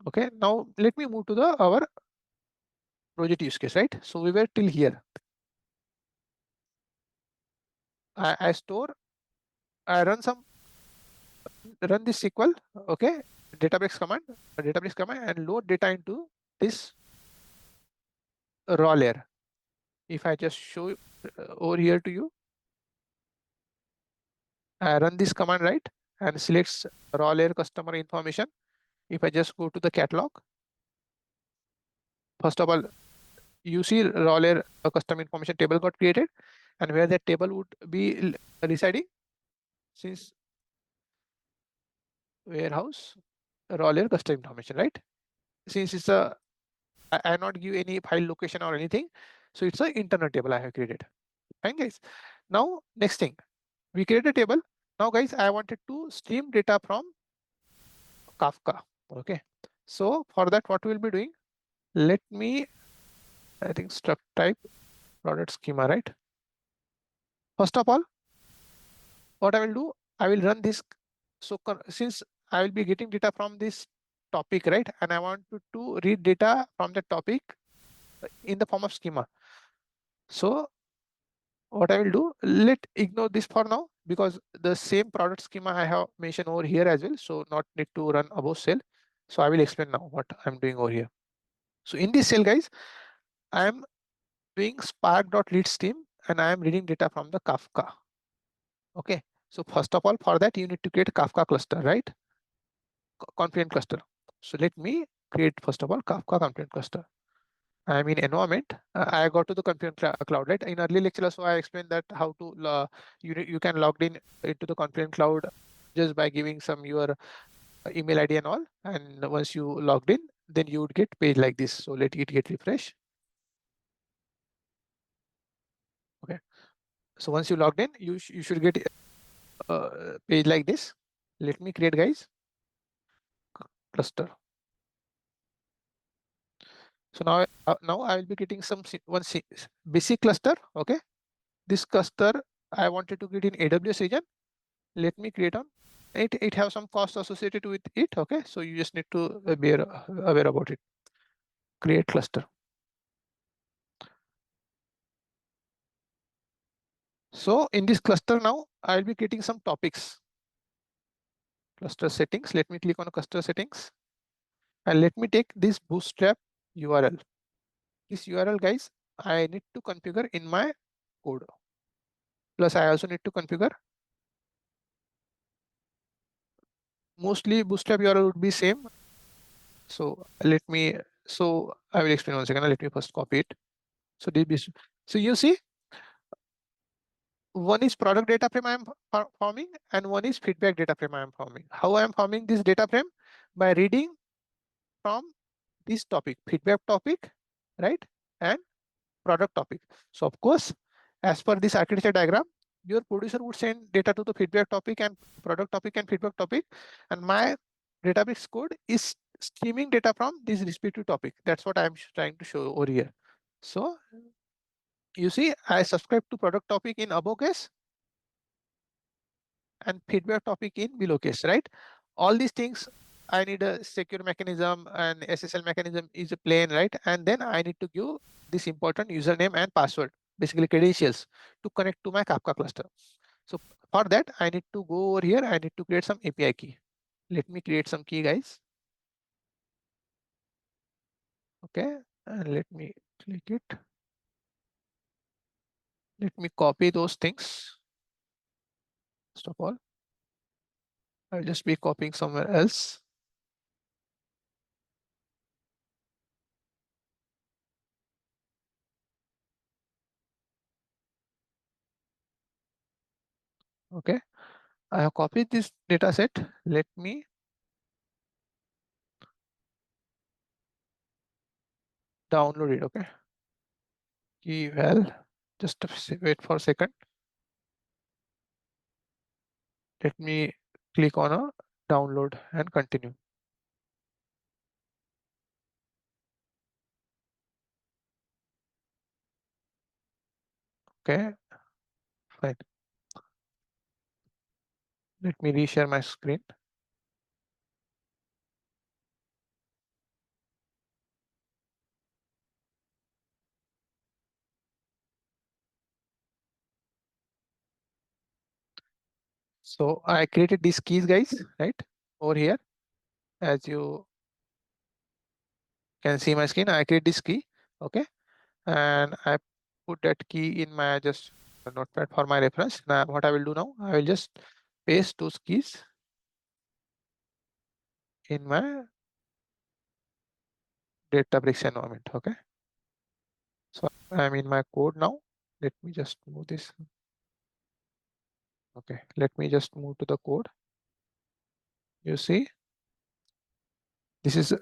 A: Okay. Now let me move to our project use case, right? So we were till here. I store, I run this SQL, okay, database command, and load data into this raw layer. If I just show over here to you, I run this command, right, and selects raw layer customer information. If I just go to the catalog, first of all, you see raw layer custom information table got created, and where that table would be residing, since warehouse raw layer custom information, right? Since it's I not give any file location or anything, so it's an internal table I have created. Fine, guys. Now next thing, we create a table. Now, guys, I wanted to stream data from Kafka. Okay. So for that, what we'll be doing? Let me, I think, struct type product schema, right? First of all, what I will do, I will run this. So since I will be getting data from this topic, right, and I want to read data from the topic in the form of schema. So what I will do, let ignore this for now, because the same product schema I have mentioned over here as well. So not need to run above cell. So I will explain now what I'm doing over here. So in this cell, guys, I am doing spark.read stream and I am reading data from the Kafka. Okay. So first of all, for that, you need to create a Kafka cluster, right? Confident cluster. So let me create first of all Kafka confident cluster. I mean environment. I got to the Confident Cloud, right? In early lecture, so I explained that how to you can log in into the Confident Cloud just by giving some your email ID and all. And once you logged in, then you would get page like this. So let it get refresh. Okay. So once you logged in, you should get page like this. Let me create, guys, cluster. So now I will be getting some basic cluster. Okay. This cluster I wanted to create in AWS region. Let me create on it have some cost associated with it. Okay, so you just need to be aware about it. Create cluster. So in this cluster now I'll be creating some topics. Cluster settings. Let me click on cluster settings and let me take this bootstrap URL. This URL, guys, I need to configure in my code. Plus I also need to configure, mostly bootstrap URL would be same. So I will explain 1 second. Let me first copy it. So so you see, one is product data frame I am forming and one is feedback data frame I am forming. How I am forming this data frame? By reading from this topic, feedback topic, right? And product topic. So of course, as per this architecture diagram, your producer would send data to the feedback topic and product topic and feedback topic. And my database code is streaming data from this respective topic. That's what I'm trying to show over here. So you see, I subscribe to product topic in above case and feedback topic in below case, right? All these things, I need a secure mechanism and SSL mechanism is a plain, right? And then I need to give this important username and password, basically credentials, to connect to my Kafka cluster. So for that, I need to go over here. I need to create some API key. Let me create some key, guys. Okay, and let me click it. Let me copy those things. First of all, I'll just be copying somewhere else. Okay, I have copied this data set. Let me download it. Okay, well, just wait for a second. Let me click on a download and continue. Okay, fine. Let me reshare my screen. So I created these keys, guys, right over here. As you can see my screen, I create this key. Okay, and I put that key in my just notepad for my reference. Now what I will do now, I will just paste those keys in my Databricks environment. Okay, so I'm in my code now. Let me just move this. Okay, let me just move to the code. You see, this is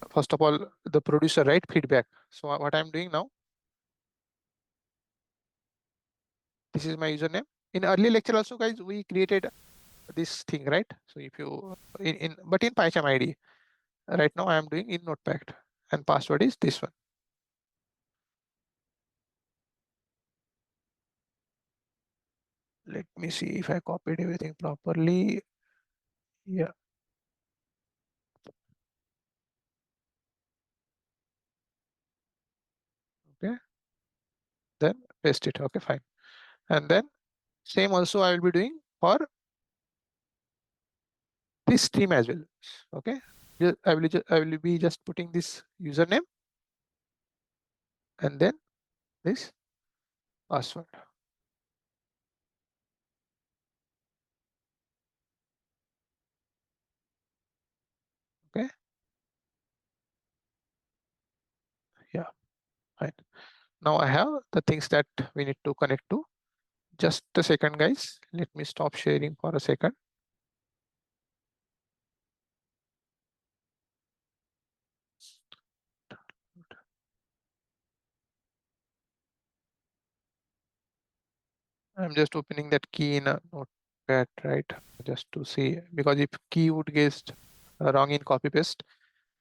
A: first of all the producer, right? Feedback. So what I'm doing now, this is my username. In early lecture also, guys, we created this thing, right? So if you but in PyCharm ID, right now I am doing in Notepad, and password is this one. Let me see if I copied everything properly. Yeah. Okay, then paste it. Okay, fine. And then same also I will be doing for this stream as well. Okay, I will be just putting this username and then this password. Okay, yeah, fine. Now I have the things that we need to connect to. Just a second, guys. Let me stop sharing for a second. I'm just opening that key in a notepad, right? Just to see, because if key would get wrong in copy paste,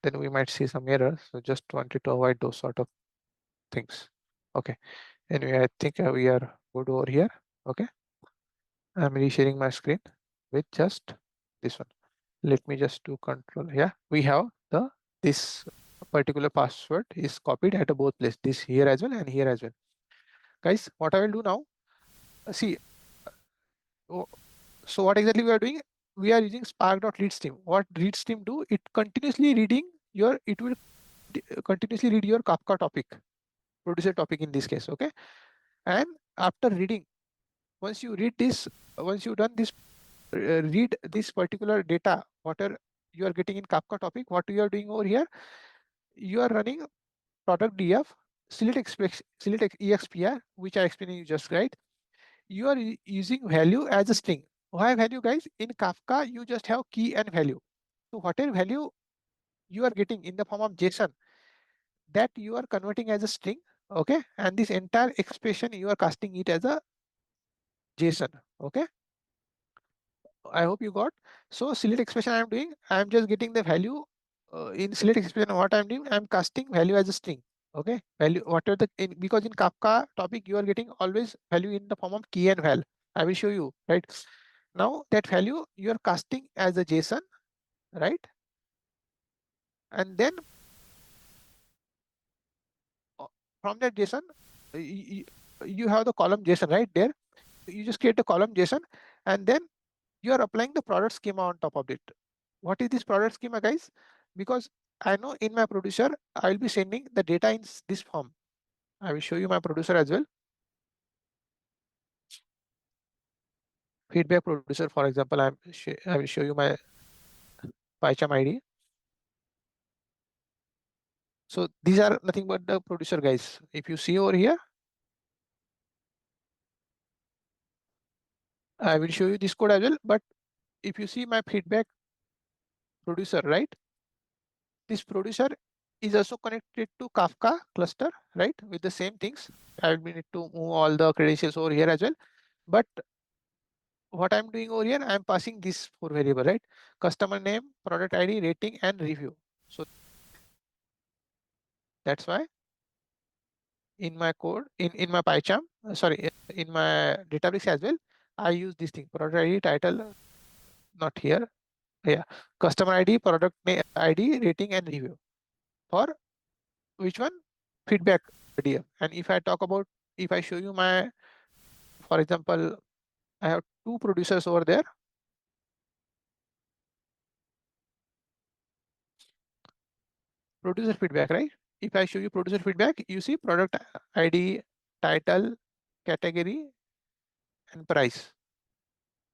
A: then we might see some errors. So just wanted to avoid those sort of things. Okay. Anyway, I think we are good over here. Okay. I'm resharing my screen with just this one. Let me just do control. Yeah, we have this particular password is copied at both places, this here as well and here as well. Guys, what I will do now, see, oh, so what exactly we are doing? We are using spark.readstream. What readstream do? It continuously reading your, it will continuously read your Kafka topic, producer topic in this case. Okay. And after reading, once you read this, once you done this, read this particular data, whatever you are getting in Kafka topic, what you are doing over here, you are running product df select expr, which I explained you just right. You are using value as a string. Why value, guys? In Kafka, you just have key and value. So whatever value you are getting in the form of JSON, that you are converting as a string. Okay, and this entire expression you are casting it as a JSON. Okay, I hope you got. So select expression I am doing, I am just getting the value in select expression. What I am doing, I am casting value as a string. Okay, value whatever because in Kafka topic you are getting always value in the form of key and val. I will show you right now that value you are casting as a JSON, right? And then uh, from that JSON, you have the column JSON right there. You just create a column JSON, and then you are applying the product schema on top of it. What is this product schema, guys? Because I know in my producer, I will be sending the data in this form. I will show you my producer as well. Feedback producer, for example, I will show you my PyCharm ID. So these are nothing but the producer, guys. If you see over here, I will show you this code as well. But if you see my feedback producer, right? This producer is also connected to Kafka cluster, right? With the same things. I will need to move all the credentials over here as well. But what I'm doing over here, I'm passing this four variable, right? Customer name, product ID, rating, and review. So that's why in my code, in my PyCharm, sorry, in my database as well, I use this thing, product ID, title, not here. Yeah, customer ID, product name, ID, rating, and review. For which one? Feedback idea. And if I talk about, if I show you my, for example, I have two producers over there. Producer feedback, right? If I show you producer feedback, you see product ID, title, category, and price.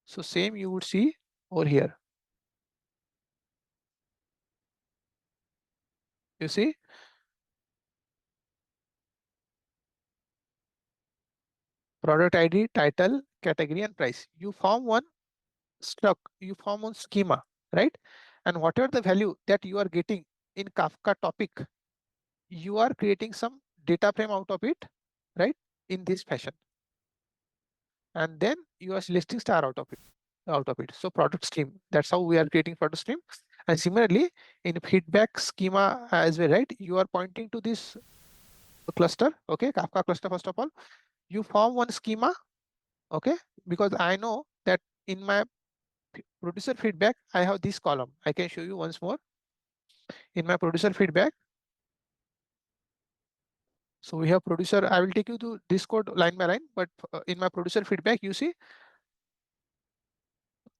A: So same you would see over here. You see product ID, title, category, and price. You form one you form one schema, right? And whatever the value that you are getting in Kafka topic, you are creating some data frame out of it, right? In this fashion. And then you are selecting star out of it. So product stream, that's how we are creating product stream. And similarly, in feedback schema as well, right? You are pointing to this cluster, okay, Kafka cluster. First of all, you form one schema, okay, because I know that in my producer feedback, I have this column. I can show you once more. In my producer feedback, So we have producer. I will take you to this code line by line, but in my producer feedback, you see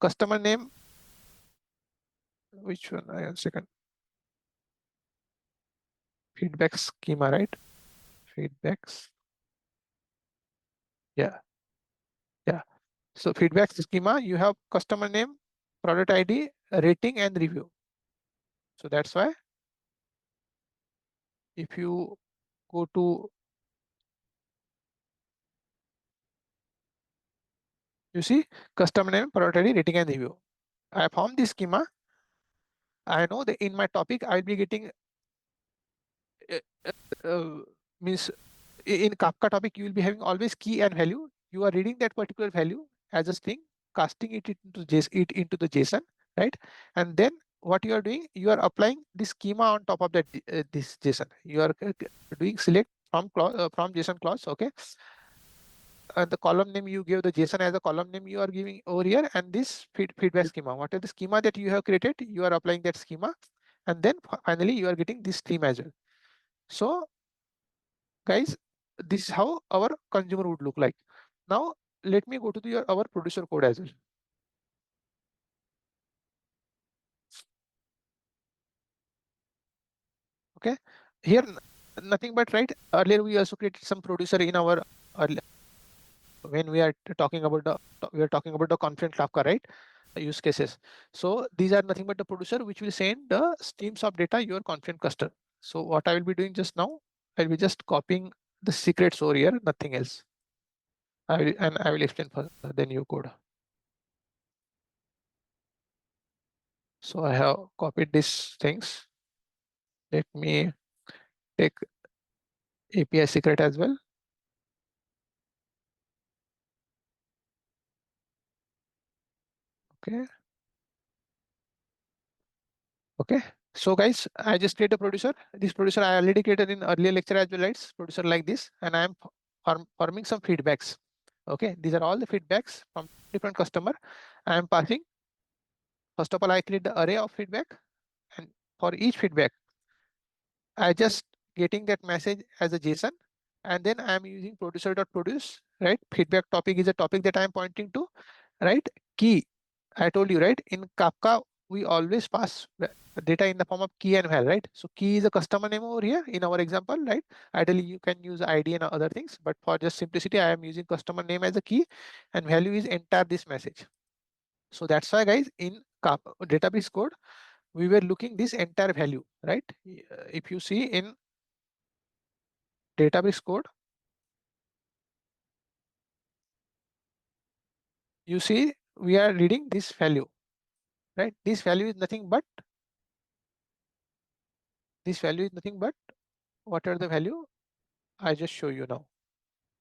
A: customer name. Which one? One second. Feedback schema, right? Feedbacks. Yeah, yeah. So feedback schema, you have customer name, product ID, rating, and review. So that's why if you go to, you see customer name, product ID, rating, and review. I found this schema. I know that in my topic, I'll be getting uh, means in Kafka topic, you will be having always key and value. You are reading that particular value as a string, casting it into the JSON, right? And then what you are doing, you are applying this schema on top of that this JSON. You are doing select from JSON clause, okay? And the column name you give the JSON as a column name you are giving over here, and this feedback schema. What is the schema that you have created? You are applying that schema, and then finally you are getting this theme as well. So guys, this is how our consumer would look like. Now let me go to our producer code as well. Okay, here nothing but, right, earlier we also created some producer in our when we are talking about the Confluent Kafka, right, use cases. So these are nothing but the producer which will send the streams of data your Confluent cluster. So what I will be doing just now, I'll be just copying the secrets over here, nothing else. I will explain for the new code. So I have copied these things. Let me take API secret as well. Okay. Okay. So guys, I just create a producer. This producer I already created in earlier lecture as well, right? Producer like this, and I am forming some feedbacks. Okay. These are all the feedbacks from different customer. I am passing. First of all, I create the array of feedback, and for each feedback, I just getting that message as a JSON, and then I am using producer.produce, right? Feedback topic is a topic that I am pointing to, right? Key, I told you, right? In Kafka, we always pass data in the form of key and val, right? So key is a customer name over here in our example, right? Ideally, you can use ID and other things, but for just simplicity, I am using customer name as a key, and value is entire this message. So that's why, guys, in database code, we were looking this entire value, right? If you see in database code, you see we are reading this value, right? This value is nothing but what are the value? I just show you now.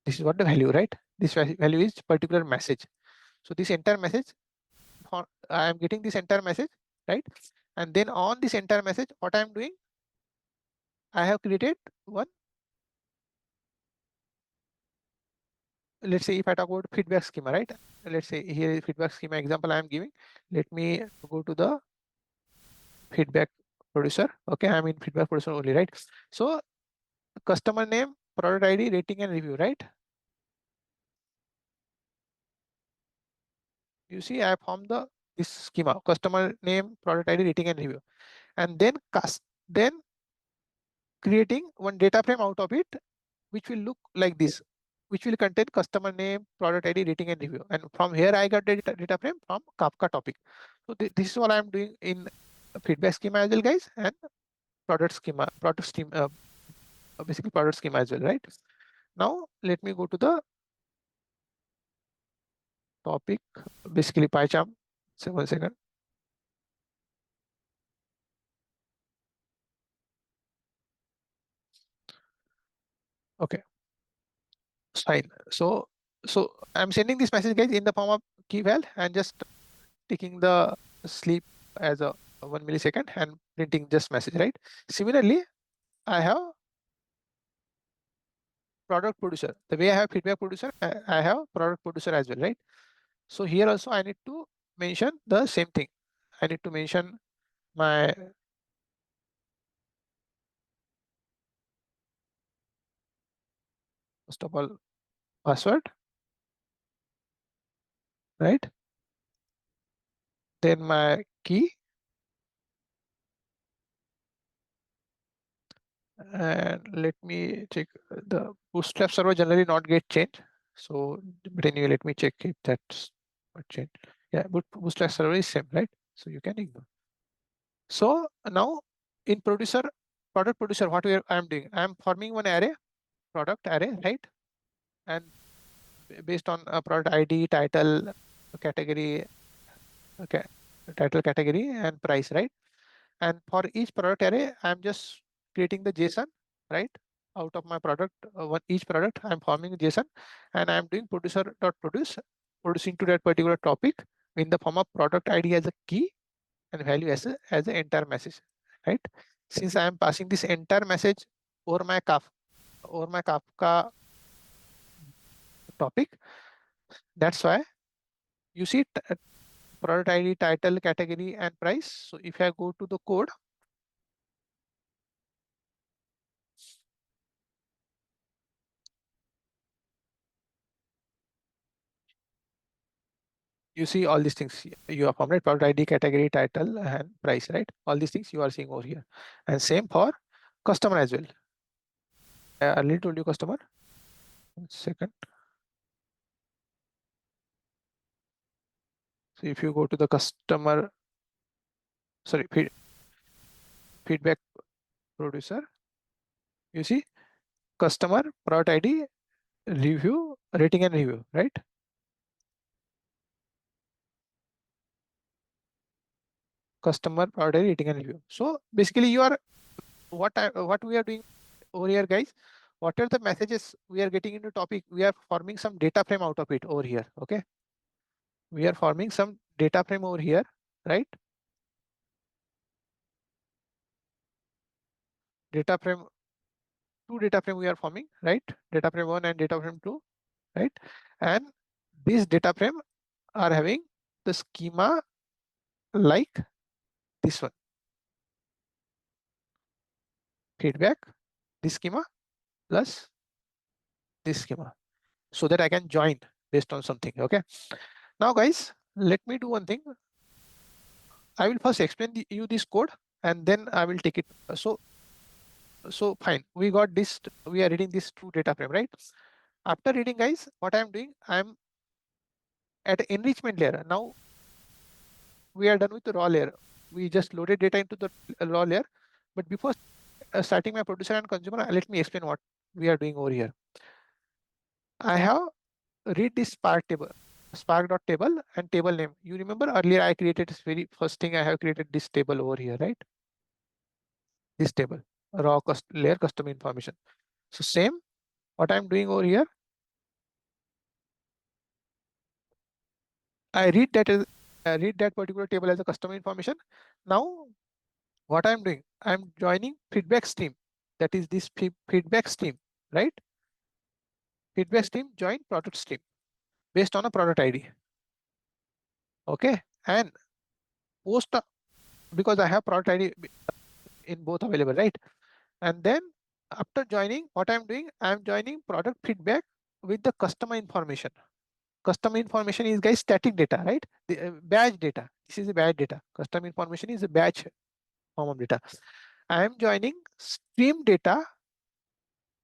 A: This is what the value, right? This value is particular message. So this entire message, I am getting this entire message, right? And then on this entire message, what I am doing, I have created one. Let's say if I talk about feedback schema, right? Let's say here is feedback schema example I am giving. Let me go to the feedback producer. Okay, I'm in feedback producer only, right? So customer name, product ID, rating, and review, right? You see, I formed this schema: customer name, product ID, rating, and review, and then creating one data frame out of it, which will look like this, which will contain customer name, product ID, rating, and review. And from here, I got the data frame from Kafka topic. So this is what I'm doing in feedback schema as well, guys, and product schema, basically product schema as well, right? Now let me go to the topic, basically PyCharm. So 1 second. Okay, fine. So I'm sending this message, guys, in the form of key val, and just taking the sleep as a 1 millisecond and printing just message, right? Similarly, I have product producer. The way I have feedback producer, I have product producer as well, right? So here also I need to mention the same thing. I need to mention my First of all, password, right? Then my key, and let me check. The Bootstrap server generally not get changed. So, but anyway, let me check if that's what changed. Yeah, but Bootstrap server is same, right? So you can ignore. So now in product producer, what I am doing, I am forming one array, product array, right? And based on a product ID, title, category, okay, title, category, and price, right? And for each product array, I'm just creating the JSON, right? Out of my product, each product, I'm forming JSON, and I'm doing producer.produce, producing to that particular topic in the form of product ID as a key and value as an entire message, right? Since I am passing this entire message over my Kafka topic, that's why you see product ID, title, category, and price. So if I go to the code, you see all these things you have formed, right? Product ID, category, title, and price, right? All these things you are seeing over here. And same for customer as well. I earlier told you customer. 1 second. So if you go to the customer, sorry, feedback producer, you see customer, product ID, review, rating and review, right? Customer, product ID, rating and review. So basically you are what we are doing over here, guys. What are the messages we are getting into topic? We are forming some data frame out of it over here. Okay. We are forming some data frame over here, right? Data frame, two data frame we are forming, right? Data frame 1 and data frame 2, right? And these data frame are having the schema like this one. Feedback, this schema plus this schema, so that I can join based on something. Okay. Now, guys, let me do one thing. I will first explain you this code, and then I will take it. So fine. We got this. We are reading this two data frame, right? After reading, guys, what I'm doing, I'm at enrichment layer. Now we are done with the raw layer. We just loaded data into the raw layer. But before starting my producer and consumer, let me explain what we are doing over here. I have read this Spark table, Spark.table and table name. You remember earlier I created this very first thing, I have created this table over here, right? This table, raw layer custom information. So same, what I'm doing over here, I read that particular table as a custom information. Now what I'm doing, I'm joining feedback stream. That is this feedback stream, right? Feedback stream join product stream based on a product ID. Okay. And post, because I have product ID in both available, right? And then after joining, what I'm doing, I'm joining product feedback with the customer information. Customer information is, guys, static data, right? The badge data. This is a badge data. Customer information is a badge form of data. I am joining stream data.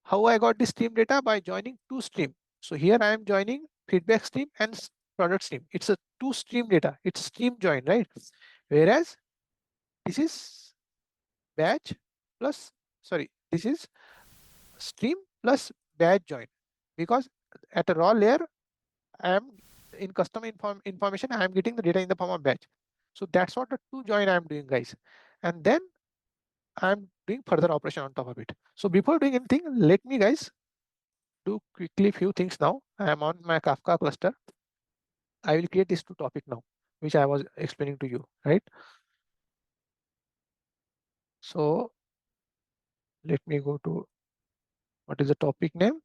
A: How I got this stream data? By joining two stream. So here I am joining feedback stream and product stream. It's a two stream data. It's stream join, right? Whereas this is batch plus, sorry, this is stream plus batch join, because at a raw layer, I am in custom information, I am getting the data in the form of batch. So that's what the two join I am doing, guys. And then I'm doing further operation on top of it. So before doing anything, let me, guys, do quickly few things now. I am on my Kafka cluster. I will create this two topic now, which I was explaining to you, right? So let me go to, what is the topic name?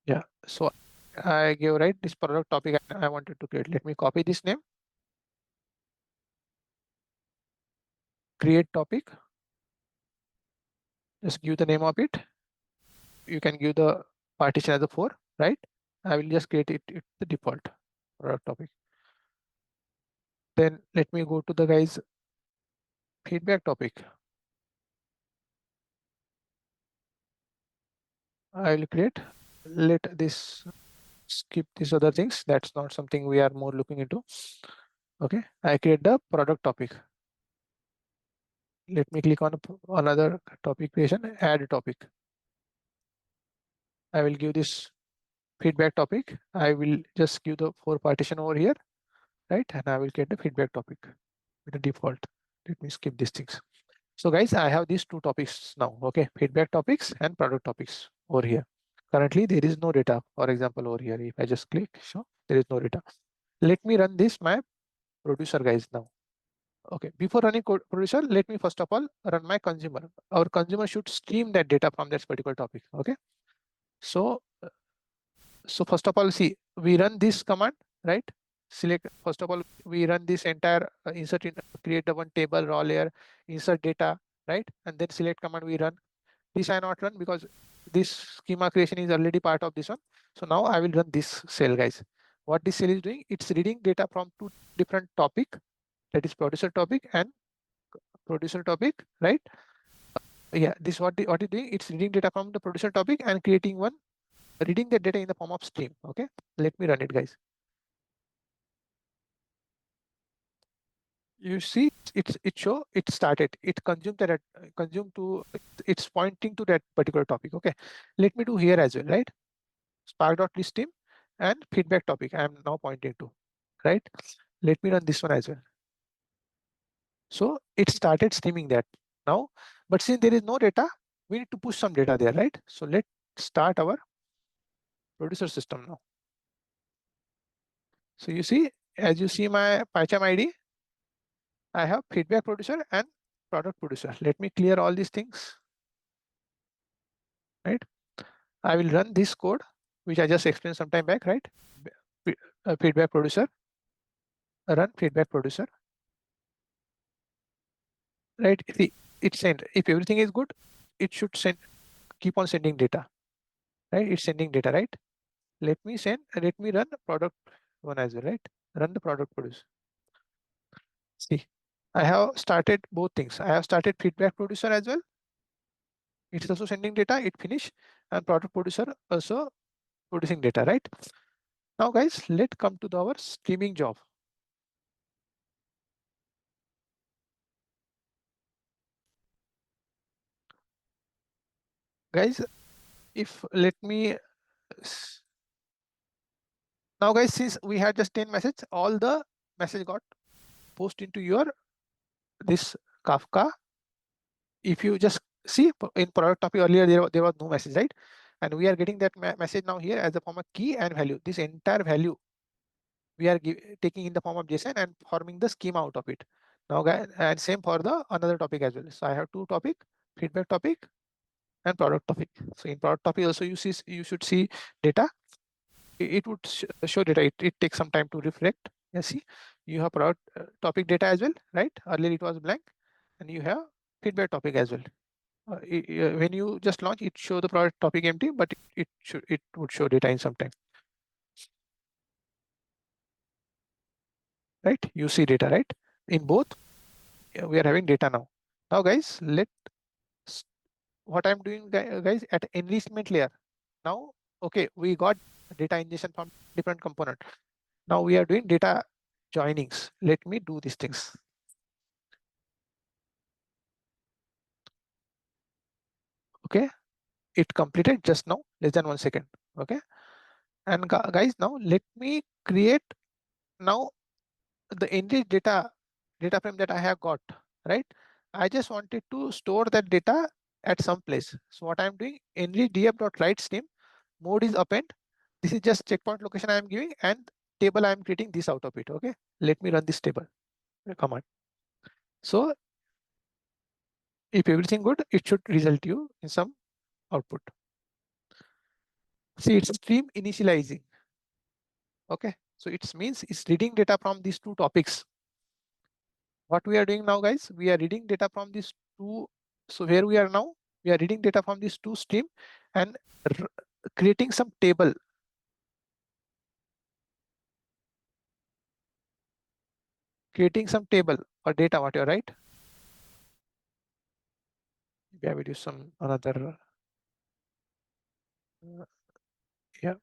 A: Yeah. So I gave, right, this product topic I wanted to create. Let me copy this name, create topic, just give the name of it. you can give the partition as a 4, right? I will just create it the default product topic. Then let me go to the guys feedback topic. I will create, let this skip these other things. That's not something we are more looking into. Okay, I create the product topic. Let me click on another topic creation, add topic. I will give this feedback topic. I will just give the 4 partition over here, right? And I will get the feedback topic with the default. Let me skip these things. So guys, I have these 2 topics now. Okay, feedback topics and product topics over here. Currently, there is no data. For example, over here, if I just click, show, there is no data. Let me run this my producer guys now. Okay, before running code producer, let me first of all run my consumer. Our consumer should stream that data from that particular topic. Okay, so first of all, see, we run this command, right? Select, first of all, we run this entire insert in, create the one table raw layer, insert data, right? And then select command we run. This I not run because this schema creation is already part of this one. So now I will run this cell guys. What this cell is doing, it's reading data from 2 different topic, that is producer topic and producer topic, right? Yeah, this what it's doing, it's reading data from the producer topic and creating one, reading the data in the form of stream. Okay, let me run it guys. You see, it show it started, it consumed that, consumed to, it's pointing to that particular topic. Okay, let me do here as well, right? Spark.list stream and feedback topic I am now pointing to, right? Let me run this one as well. So it started streaming that now, but since there is no data, we need to push some data there, right? So let's start our producer system now. So you see, as you see my PyCharm ID, I have feedback producer and product producer. Let me clear all these things, right? I will run this code, which I just explained some time back, right? Feedback producer, run feedback producer, right? See, it sent, if everything is good, it should send, keep on sending data, right? It's sending data, right? Let me run product one as well, right? Run the product producer. See, I have started both things. I have started feedback producer as well. It is also sending data, it finished, and product producer also producing data, right? Now guys, let's come to our streaming job. Guys, if let me, now guys, since we had just 10 messages, all the message got posted into your this Kafka. If you just see in product topic earlier, there was no message, right? And we are getting that message now here as the form of key and value. This entire value we are taking in the form of JSON and forming the schema out of it. Now guys, and same for the another topic as well. So I have 2 topic, feedback topic and product topic. So in product topic also you should see data. It would show data. It takes some time to reflect. You see, you have product topic data as well, right? Earlier it was blank, and you have feedback topic as well. When you just launch, it show the product topic empty, but it would show data in some time, right? You see data, right? In both, we are having data now. Now, guys, what I'm doing, guys, at enrichment layer. Now, okay, we got data ingestion from different component. Now we are doing data joinings. Let me do these things. Okay, it completed just now, less than 1 second. Okay, and guys, now let me create now the enriched data frame that I have got, right? I just wanted to store that data at some place. So what I'm doing, enrich df.write stream, mode is append. This is just checkpoint location I am giving, and table I am creating this out of it. Okay, let me run this table command. So if everything good, it should result you in some output. See, it's stream initializing. Okay, so it means it's reading data from these 2 topics. What we are doing now, guys, we are reading data from these 2. So where we are now, We are reading data from these two stream and creating some table. Creating some table or data, what you write. Maybe I will use some another. Yeah,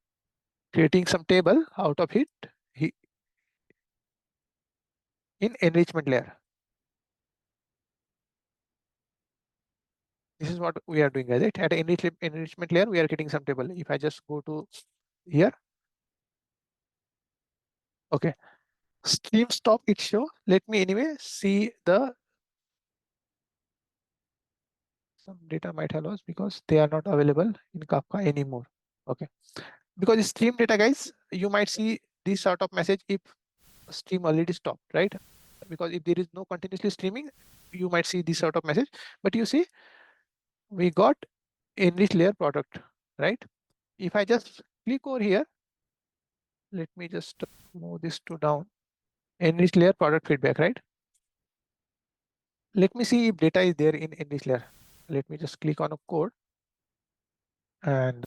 A: creating some table out of it in enrichment layer. This is what we are doing, right? At enrichment layer, we are getting some table. If I just go to here, okay, stream stop it show. Let me anyway see the some data might have lost because they are not available in Kafka anymore. Okay, because stream data, guys, you might see this sort of message if stream already stopped, right? Because if there is no continuously streaming, you might see this sort of message. But you see, we got enrich layer product, right? If I just click over here, let me just move this to down. Enrich layer product feedback, right? Let me see if data is there in enrich layer. Let me just click on a code and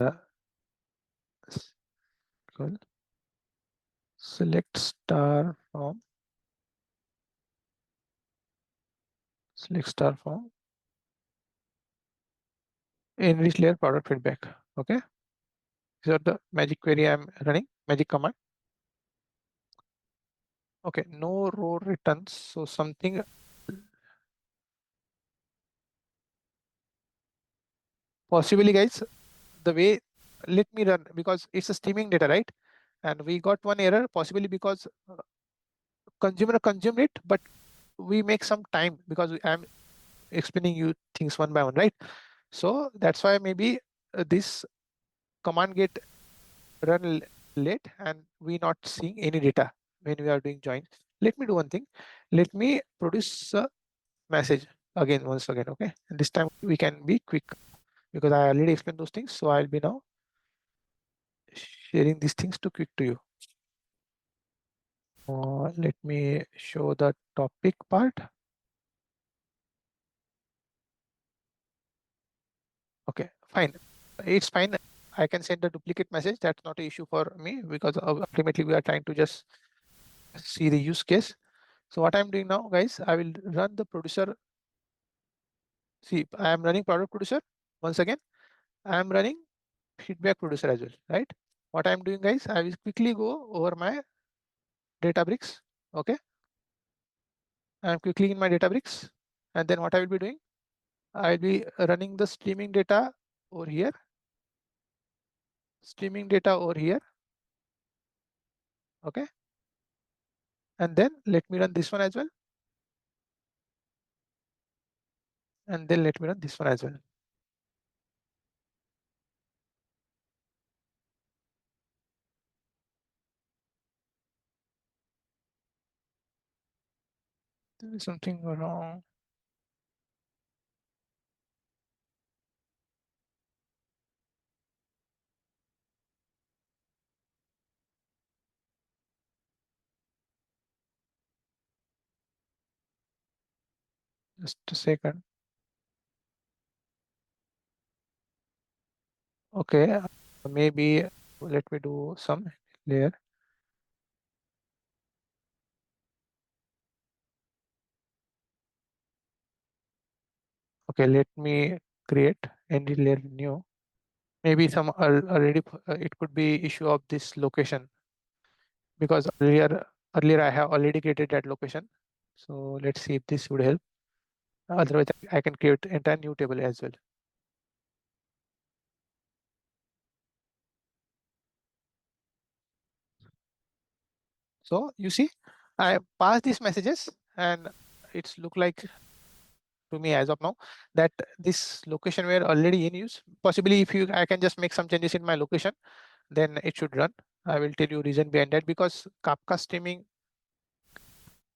A: select star from, enrich layer product feedback. Okay, these are the magic query I'm running, magic command. Okay, no row returns. So something possibly, guys, the way, let me run because it's a streaming data, right? And we got one error possibly because consumer consumed it, but we make some time because I'm explaining you things one by one, right? So that's why maybe this command get run late and we not seeing any data when we are doing join. Let me do one thing. Let me produce a message again once again. Okay, and this time we can be quick because I already explained those things. So I'll be now sharing these things to quick to you. Let me show the topic part. Okay, fine. It's fine. I can send a duplicate message. That's not an issue for me because ultimately we are trying to just see the use case. So what I'm doing now, guys, I will run the producer. See, I am running product producer. Once again, I am running feedback producer as well, right? What I'm doing, guys, I will quickly go over my Databricks. Okay, I'm quickly in my Databricks. And then what I will be doing, I'll be running the streaming data over here. Streaming data over here. Okay. And then let me run this one as well. And then let me run this one as well. There is something wrong. Just a second. Okay, maybe let me do some layer. Okay, let me create any layer new. Maybe some already it could be issue of this location because earlier I have already created that location. So let's see if this would help. Otherwise, I can create entire new table as well. So you see, I pass these messages and it's look like to me as of now that this location were already in use. Possibly if you, I can just make some changes in my location, then it should run. I will tell you reason behind that because Kafka streaming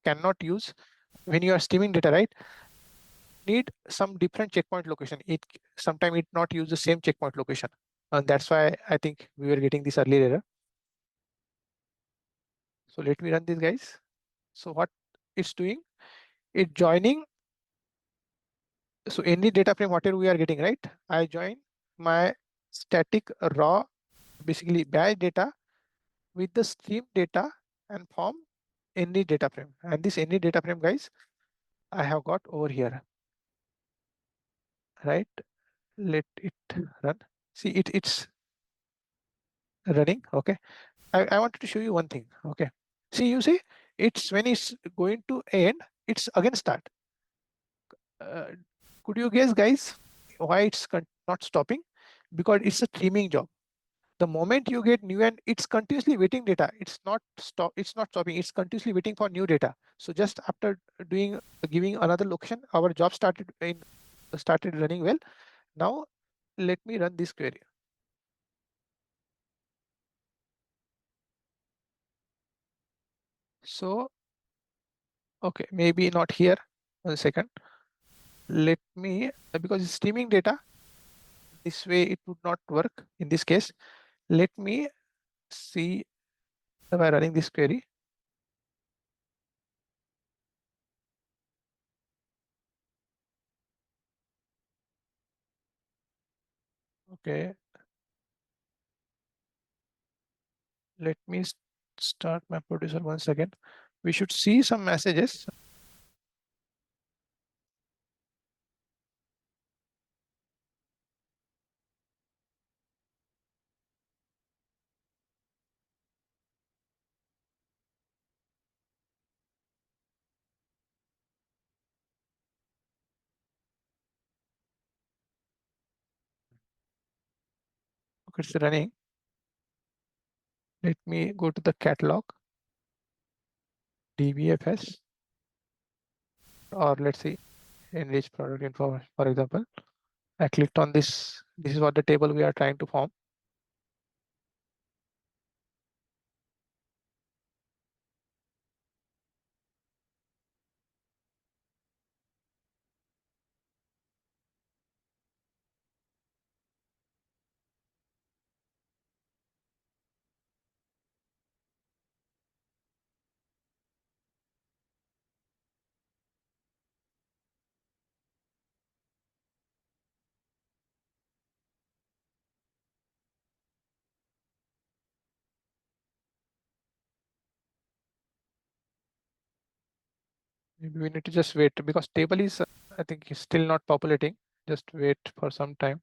A: cannot use when you are streaming data, right? Need some different checkpoint location. It sometimes it not use the same checkpoint location. And that's why I think we were getting this earlier error. So let me run this, guys. So what it's doing, it joining So any data frame, whatever we are getting, right? I join my static raw, basically batch data with the stream data and form any data frame. And this any data frame, guys, I have got over here, right? Let it run. See, it's running. Okay. I wanted to show you one thing. Okay. See, you see, it's when it's going to end, it's again start. Uh, could you guess, guys, why it's not stopping? Because it's a streaming job. The moment you get new and it's continuously waiting data, it's not stopping, it's continuously waiting for new data. So just after doing giving another location, our job started running well. Now let me run this query. So okay, maybe not here. 1 second. Let me, because it's streaming data, this way it would not work in this case. Let me see by running this query. Okay, let me start my producer once again. We should see some messages. Okay, it's running. Let me go to the catalog, DBFS, or let's see, enrich product info, for example. I clicked on this. This is what the table we are trying to form. Maybe we need to just wait because table is, I think, is still not populating. Just wait for some time.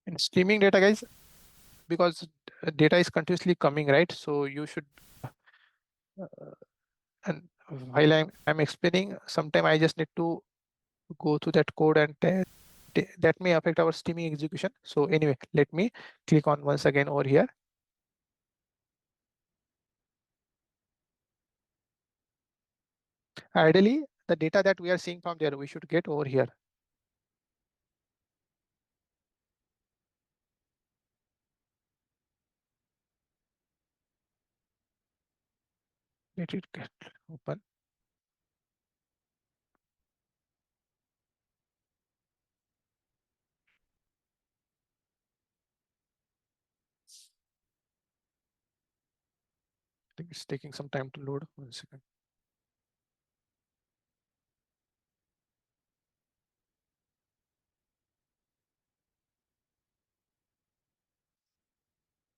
A: In streaming data, guys, because data is continuously coming, right? So you should, uh, and while I'm explaining, sometime I just need to go to that code and that may affect our streaming execution. So anyway, let me click on once again over here. Ideally, the data that we are seeing from there, we should get over here. Let it get open. I think it's taking some time to load. 1 second.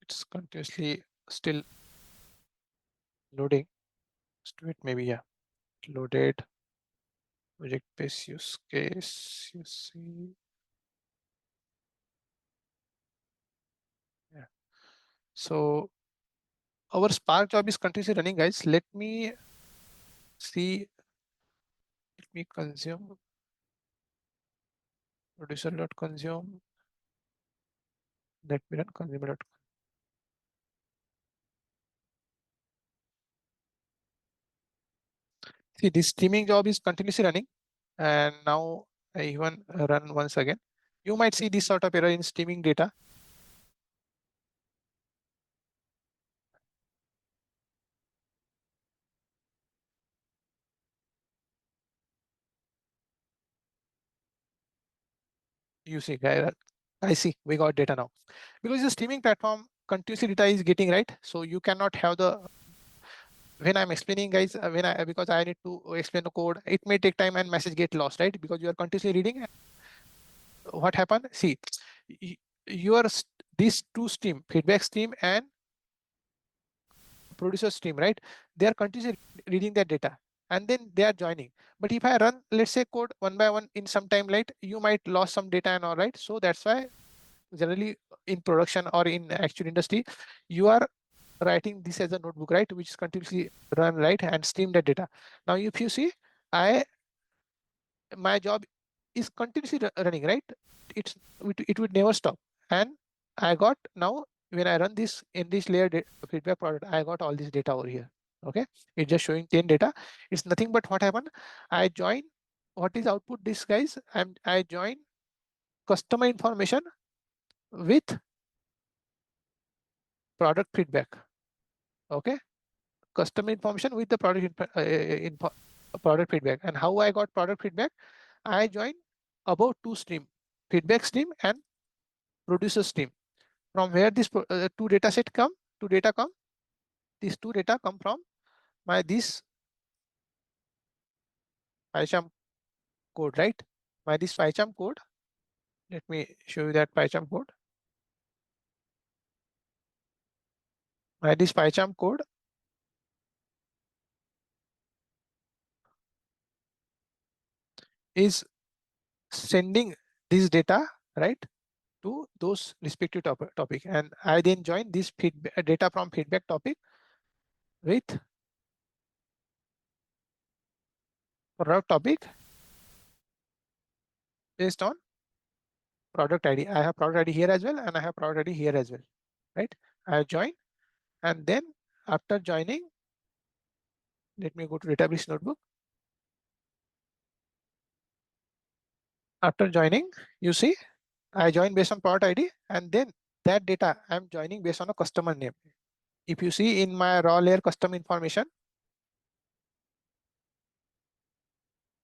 A: It's continuously still loading. Just wait, maybe, yeah. Loaded. Project based use case. You see. Yeah. So our Spark job is continuously running, guys. Let me see. Let me consume producer.consume. Let me run consumer. See, this streaming job is continuously running. And now I even run once again. You might see this sort of error in streaming data. You see, I see, we got data now. Because the streaming platform continuously data is getting, right? So you cannot have the, when I'm explaining guys, because I need to explain the code, it may take time and message get lost, right? Because you are continuously reading. What happened? See, your these two stream, feedback stream and producer stream, right? They are continuously reading their data and then they are joining. But if I run, let's say code one by one in some time, right, you might lost some data and all, right? So that's why generally in production or in actual industry, you are writing this as a notebook, right, which is continuously run, right, and stream that data. Now, if you see, I my job is continuously running, right? It would never stop. And I got now when I run this in this layer feedback product, I got all this data over here. Okay, it's just showing 10 data. It's nothing but what happened. I join what is output this guys. I join customer information with product feedback. Okay, customer information with the product feedback. And how I got product feedback? I join about two stream, feedback stream and producer stream. From where this two data set come, two data come, these two data come from my this PyCharm code, right? My this PyCharm code. Let me show you that PyCharm code. My this PyCharm code is sending this data, right, to those respective topic, and I then join this feedback data from feedback topic with product topic based on product ID. I have product ID here as well, and I have product ID here as well, right? I join, and then after joining, let me go to database notebook. After joining, you see, I join based on product ID, and then that data I'm joining based on a customer name. If you see in my raw layer custom information,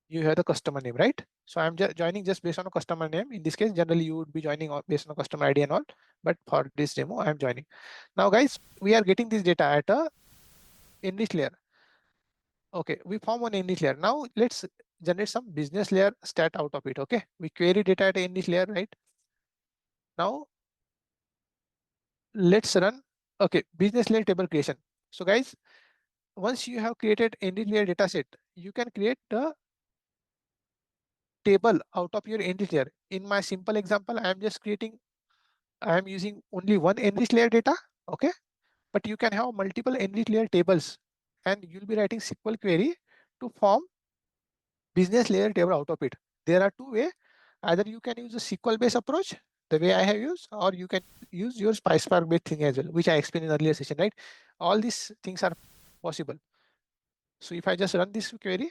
A: you have the customer name, right? So I'm just joining just based on a customer name. In this case, generally you would be joining based on a customer ID and all, but for this demo, I'm joining. Now, guys, we are getting this data at a enrich layer. Okay, we form one enrich layer. Now let's generate some business layer stat out of it. Okay, we query data at enrich layer, right? Now let's run. Okay, business layer table creation. So guys, once you have created enrich layer data set, you can create the table out of your enrich layer. In my simple example, I am using only one enrich layer data. Okay, but you can have multiple enrich layer tables, and you'll be writing SQL query to form business layer table out of it. There are two ways. Either you can use a SQL based approach, the way I have used, or you can use your PySpark based thing as well, which I explained in earlier session, right? All these things are possible. So if I just run this query,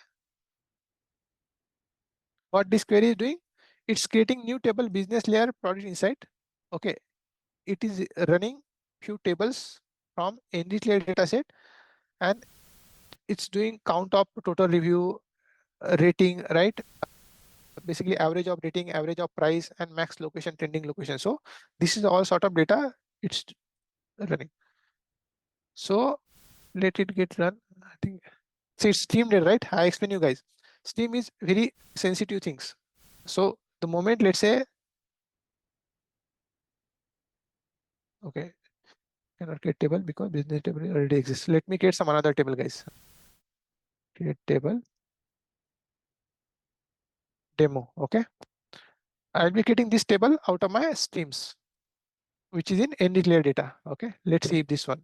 A: what this query is doing, it's creating new table business layer product insight. Okay, it is running few tables from enrich layer dataset, and it's doing count of total review, rating, right? Basically average of rating, average of price, and max location, trending location. So this is all sort of data it's running. So let it get run. I think, see, it's stream data, right? I explain you guys. Stream is very sensitive things. So the moment, let's say, okay, cannot create table because business table already exists. Let me create some another table, guys. Create table demo. Okay, I'll be creating this table out of my streams, which is in enrich layer data. Okay, let's see if this one.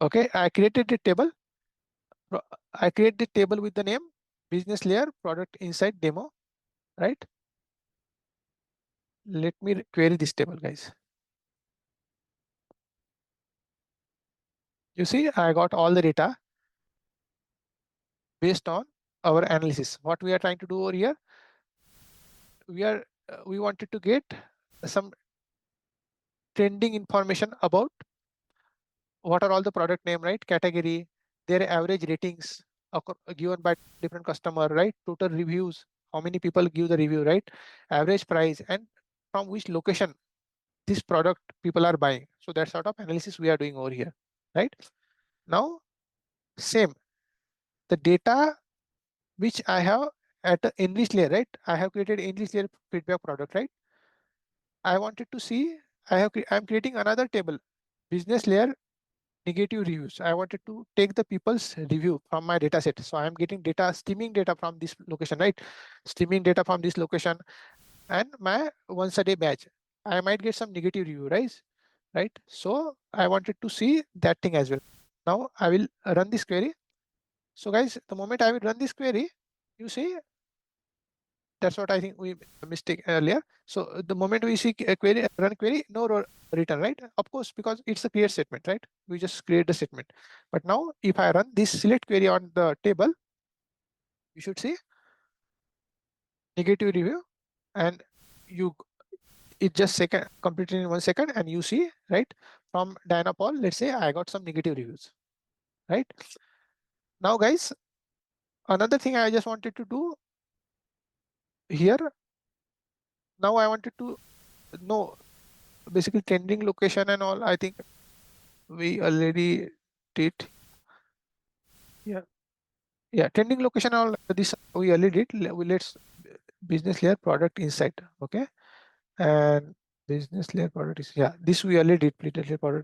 A: Okay, I created the table. I create the table with the name business layer product insight demo, right? Let me query this table, guys. You see, I got all the data based on our analysis. What we are trying to do over here, we wanted to get some trending information about what are all the product name, right? Category, their average ratings given by different customer, right? Total reviews, how many people give the review, right? Average price, and from which location this product people are buying. So that sort of analysis we are doing over here, right? Now, same, the data which I have at the enrich layer, right? I have created enrich layer feedback product, right? I wanted to see, I'm creating another table, business layer negative reviews. I wanted to take the people's review from my data set. So I'm getting data, streaming data from this location, right? Streaming data from this location and my once a day batch. I might get some negative review, right? So I wanted to see that thing as well. Now I will run this query. So guys, the moment I will run this query, you see, that's what I think we mistake earlier. So the moment we see a query, run query, no return, right? Of course, because it's a create statement, right? We just create the statement. But now if I run this select query on the table, you should see negative review, and you it just completed in 1 second, and you see, right? From Diana Paul, let's say I got some negative reviews, right? Now guys, another thing I just wanted to do here. Now I wanted to know basically trending location and all. I think we already did. Yeah, yeah, trending location, all this we already did. Let's business layer product insight, okay? And business layer product is, yeah, this we already did,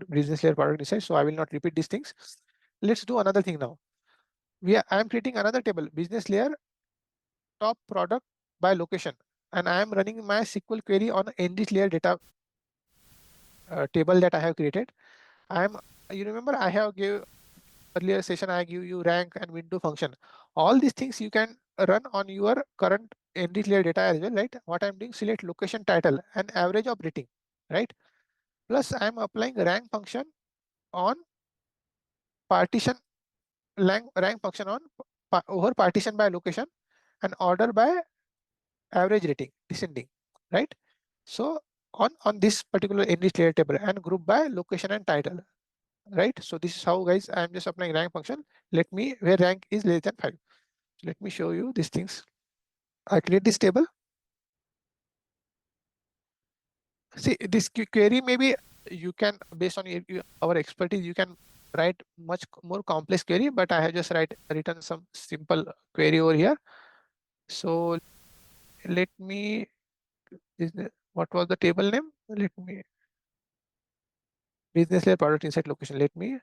A: business layer product insight, so I will not repeat these things. Let's do another thing now. I am creating another table, business layer top product by location, and I am running my SQL query on this layer data table that I have created. You remember I have gave earlier session, I give you rank and window function. All these things you can run on your current ND clear data as well, right? What I'm doing, select location title and average of rating, right? Plus I'm applying rank function on partition, rank function on over partition by location and order by average rating descending, right? So on this particular ND clear table and group by location and title, right? So this is how, guys, I'm just applying rank function. Let me, where rank is less than 5. Let me show you these things. I create this table. See, this query, maybe you can, based on our expertise, you can write much more complex query, but I have just written some simple query over here. So let me, what was the table name? Let me, business layer product insight location. Let me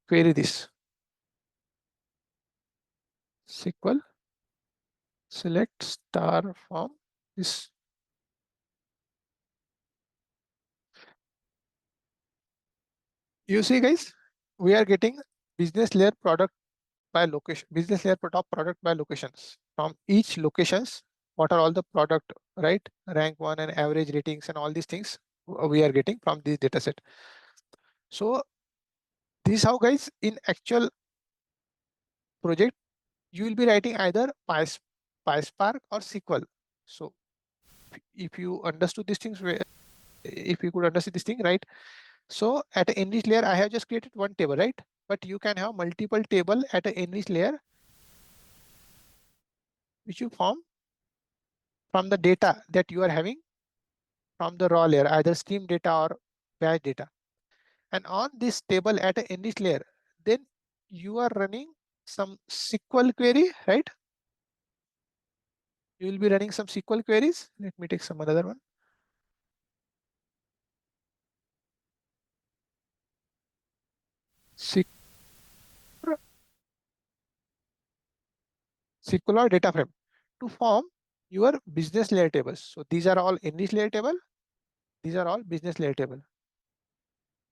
A: query this. SQL select star from this. You see, guys, we are getting business layer product by location, business layer top product by locations. From each locations, what are all the product, right? Rank one and average ratings and all these things we are getting from this data set. So this is how, guys, in actual project, you will be writing either PySpark or SQL. So if you understood these things, if you could understand this thing, right? So at the enrich layer, I have just created one table, right? But you can have multiple table at the enrich layer, which you form from the data that you are having from the raw layer, either stream data or batch data. And on this table at the enrich layer, then you are running some SQL query, right? You will be running some SQL queries. Let me take some other one. SQL or data frame to form your business layer tables. So these are all enrich layer table. These are all business layer table.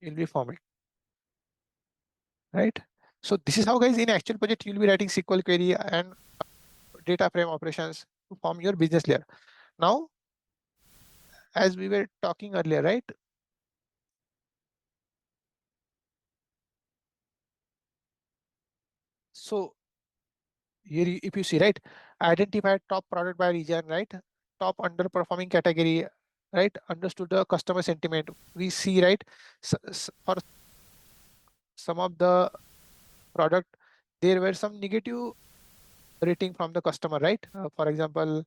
A: You'll be forming, right? So this is how, guys, in actual project, you'll be writing SQL query and data frame operations to form your business layer. Now, as we were talking earlier, right? So here, if you see, right, identify top product by region, right? Top underperforming category, right? Understood the customer sentiment. We see, right? For some of the product, there were some negative rating from the customer, right? For example,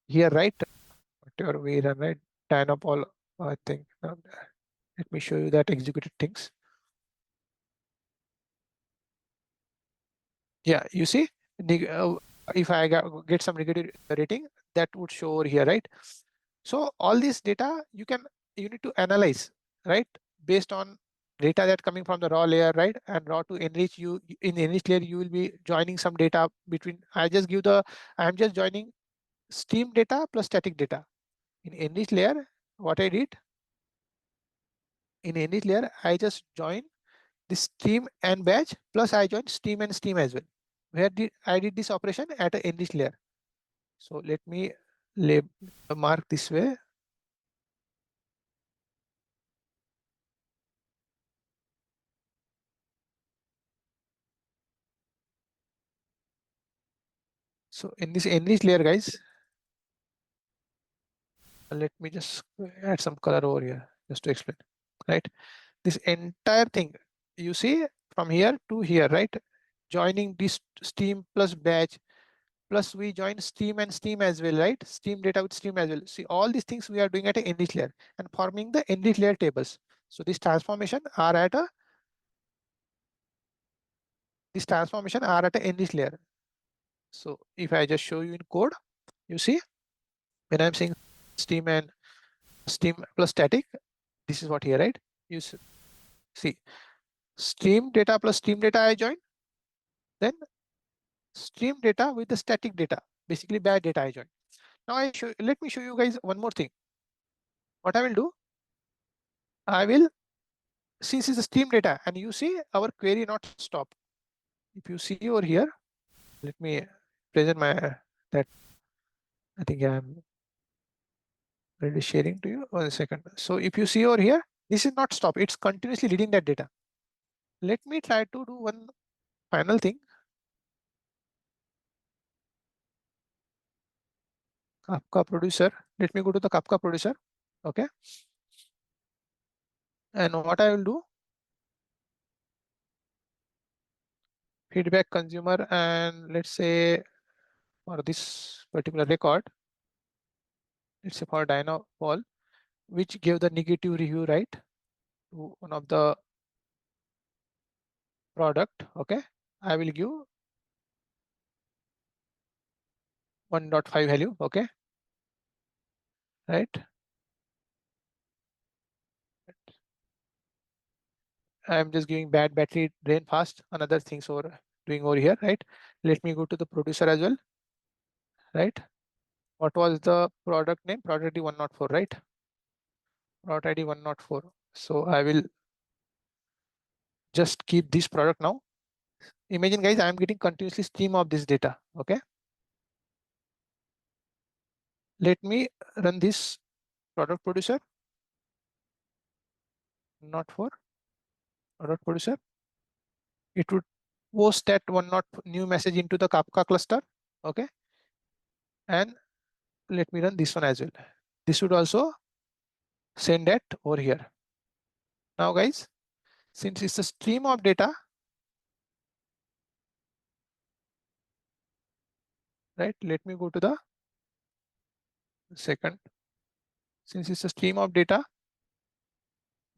A: here, right? Whatever we run, right? Dynapol, I think. Let me show you that executed things. Yeah, you see, if I get some negative rating, that would show over here, right? So all this data you need to analyze, right? Based on data that coming from the raw layer, right? And raw to enrich, you in enrich layer, you will be joining some data between. I'm just joining stream data plus static data. In enrich layer, what I did, in enrich layer, I just join the stream and batch plus I joined stream and stream as well. Where did I did this operation at an enrich layer. So let me mark this way. So in this enrich layer, guys, let me just add some color over here just to explain, right? This entire thing, you see from here to here, right? Joining this stream plus batch plus we join stream and stream as well, right? Stream data with stream as well. See, all these things we are doing at an enrich layer and forming the enrich layer tables. So this transformation are at a enrich layer. So if I just show you in code, you see when I'm saying stream and stream plus static, this is what here, right? You see stream data plus stream data I join, then stream data with the static data, basically bad data I join. Now let me show you guys one more thing. What I will do, I will, since it's a stream data and you see our query not stop. If you see over here, let me present my that I think I'm already sharing to you. 1 second. So if you see over here, this is not stop, it's continuously reading that data. Let me try to do one final thing. Kafka producer. Let me go to the Kafka producer. Okay. And what I will do, feedback consumer, and let's say for this particular record, let's say for Dynapol, which gave the negative review, right, to one of the product. Okay. I will give 1.5 value. Okay. Right. I'm just giving bad battery drain fast. Another things over doing over here, right? Let me go to the producer as well, right? What was the product name? Product ID 104, right? Product ID 104. So I will just keep this product now. Imagine, guys, I'm getting continuously stream of this data. Okay. Let me run this product producer, not for product producer. It would post that one not new message into the Kafka cluster. Okay. And let me run this one as well. This would also send that over here. Now, guys, since it's a stream of data, right? Let me go to the second. Since it's a stream of data,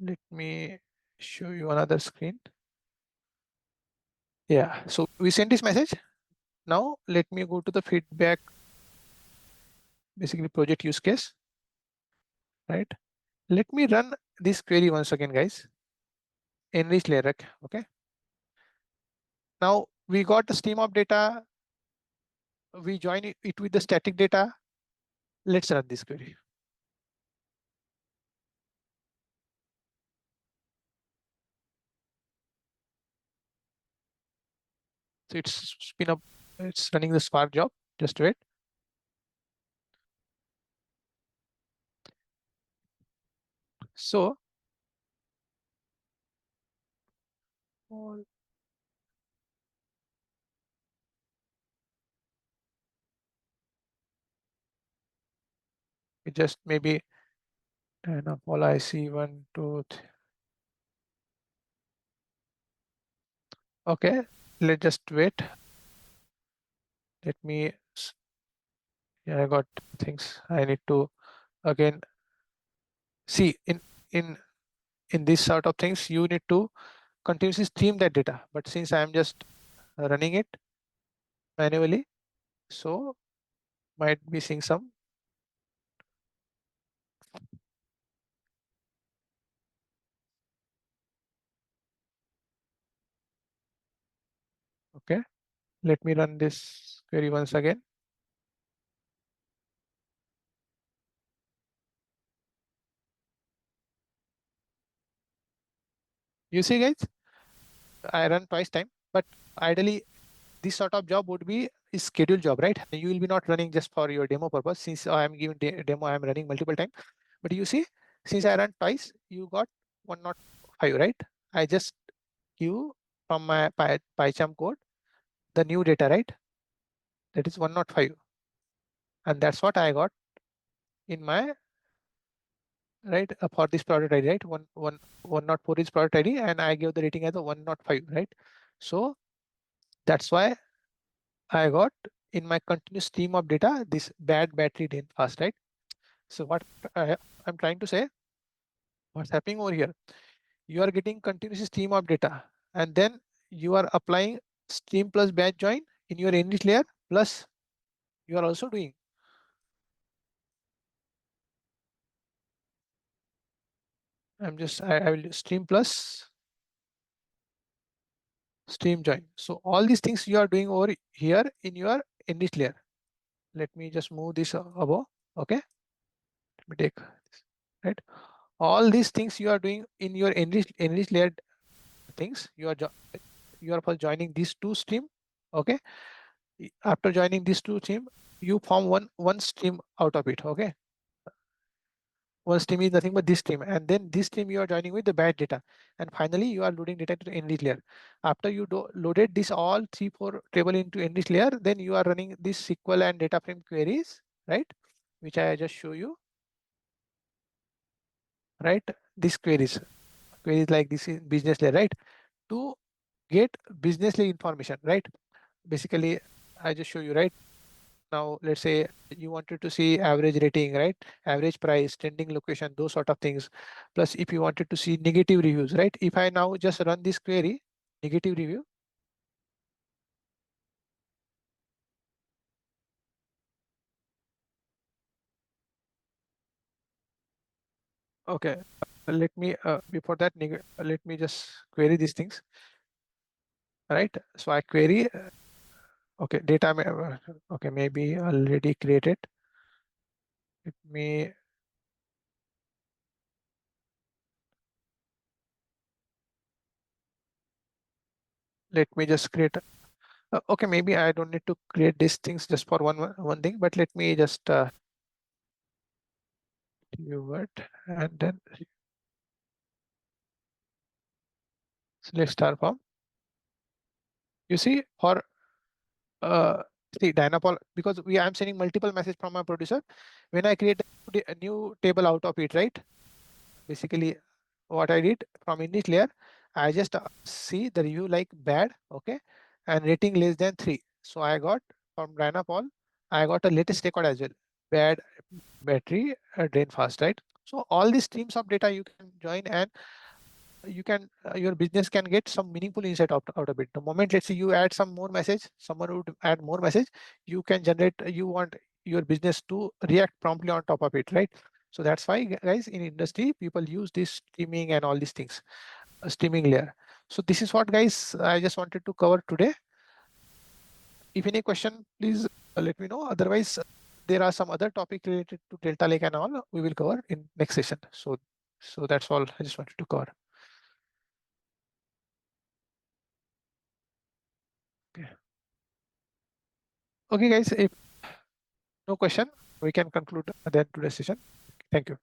A: let me show you another screen. Yeah, so we send this message. Now let me go to the feedback, basically project use case, right? Let me run this query once again, guys. Enrich layer, okay? Now we got the stream of data. We join it with the static data. Let's run this query. So it's spin up, it's running the Spark job. Just wait. So it just maybe and all I see 1, 2, 3. Okay, let's just wait. Let me, yeah, I got things. I need to again see in in this sort of things, you need to continuously stream that data. But since I am just running it manually, so might be seeing some. Okay, let me run this query once again. You see, guys, I run twice time, but ideally this sort of job would be a scheduled job, right? You will be not running just for your demo purpose. Since I am giving demo, I am running multiple times. But you see, since I ran twice, you got 105, right? I just give from my PyCharm code the new data, right? That is 105, and that's what I got in my right for this product ID, right? 104 is product ID, and I give the rating as a 105, right? So that's why I got in my continuous stream of data this bad battery drain fast, right? So what I'm trying to say, what's happening over here? You are getting continuous stream of data, and then you are applying stream plus batch join in your enrich layer. Plus, you are also doing. I will stream plus stream join. So all these things you are doing over here in your enrich layer. Let me just move this above. Okay, let me take this, right. All these things you are doing in your enrich layer things. You are first joining these two stream. Okay, after joining these two stream, you form one stream out of it. Okay, one stream is nothing but this stream, and then this stream you are joining with the batch data, and finally you are loading data to the enrich layer. After you loaded this all 3 4 table into enrich layer, then you are running this SQL and data frame queries, right, which I just show you, right. These queries like this is business layer, right, to get business layer information, right. Basically, I just show you, right. Now let's say you wanted to see average rating, right, average price, trending location, those sort of things. Plus, if you wanted to see negative reviews, right, if I now just run this query, negative review. Okay, let me before that let me just query these things, right. So I query, okay, data okay, maybe already created. Let me just create okay, maybe I don't need to create these things just for one thing, but let me just keyword and then select star form. You see, for uh, see Dynapol, because I'm sending multiple message from my producer. When I create a new table out of it, right? Basically, what I did from in this layer, I just see the review like bad, okay, and rating less than 3. So I got from Dynapol, I got a latest record as well. Bad battery drain fast, right? So all these streams of data you can join, and you can your business can get some meaningful insight out of it. The moment, let's say, you add some more message, someone would add more message, you can generate, you want your business to react promptly on top of it, right? So that's why, guys, in industry people use this streaming and all these things, streaming layer. So this is what, guys, I just wanted to cover today. If any question, please let me know. Otherwise, there are some other topic related to Delta Lake and all we will cover in next session. So that's all I just wanted to cover. Okay, okay, guys, if no question, we can conclude then today's session. Thank you.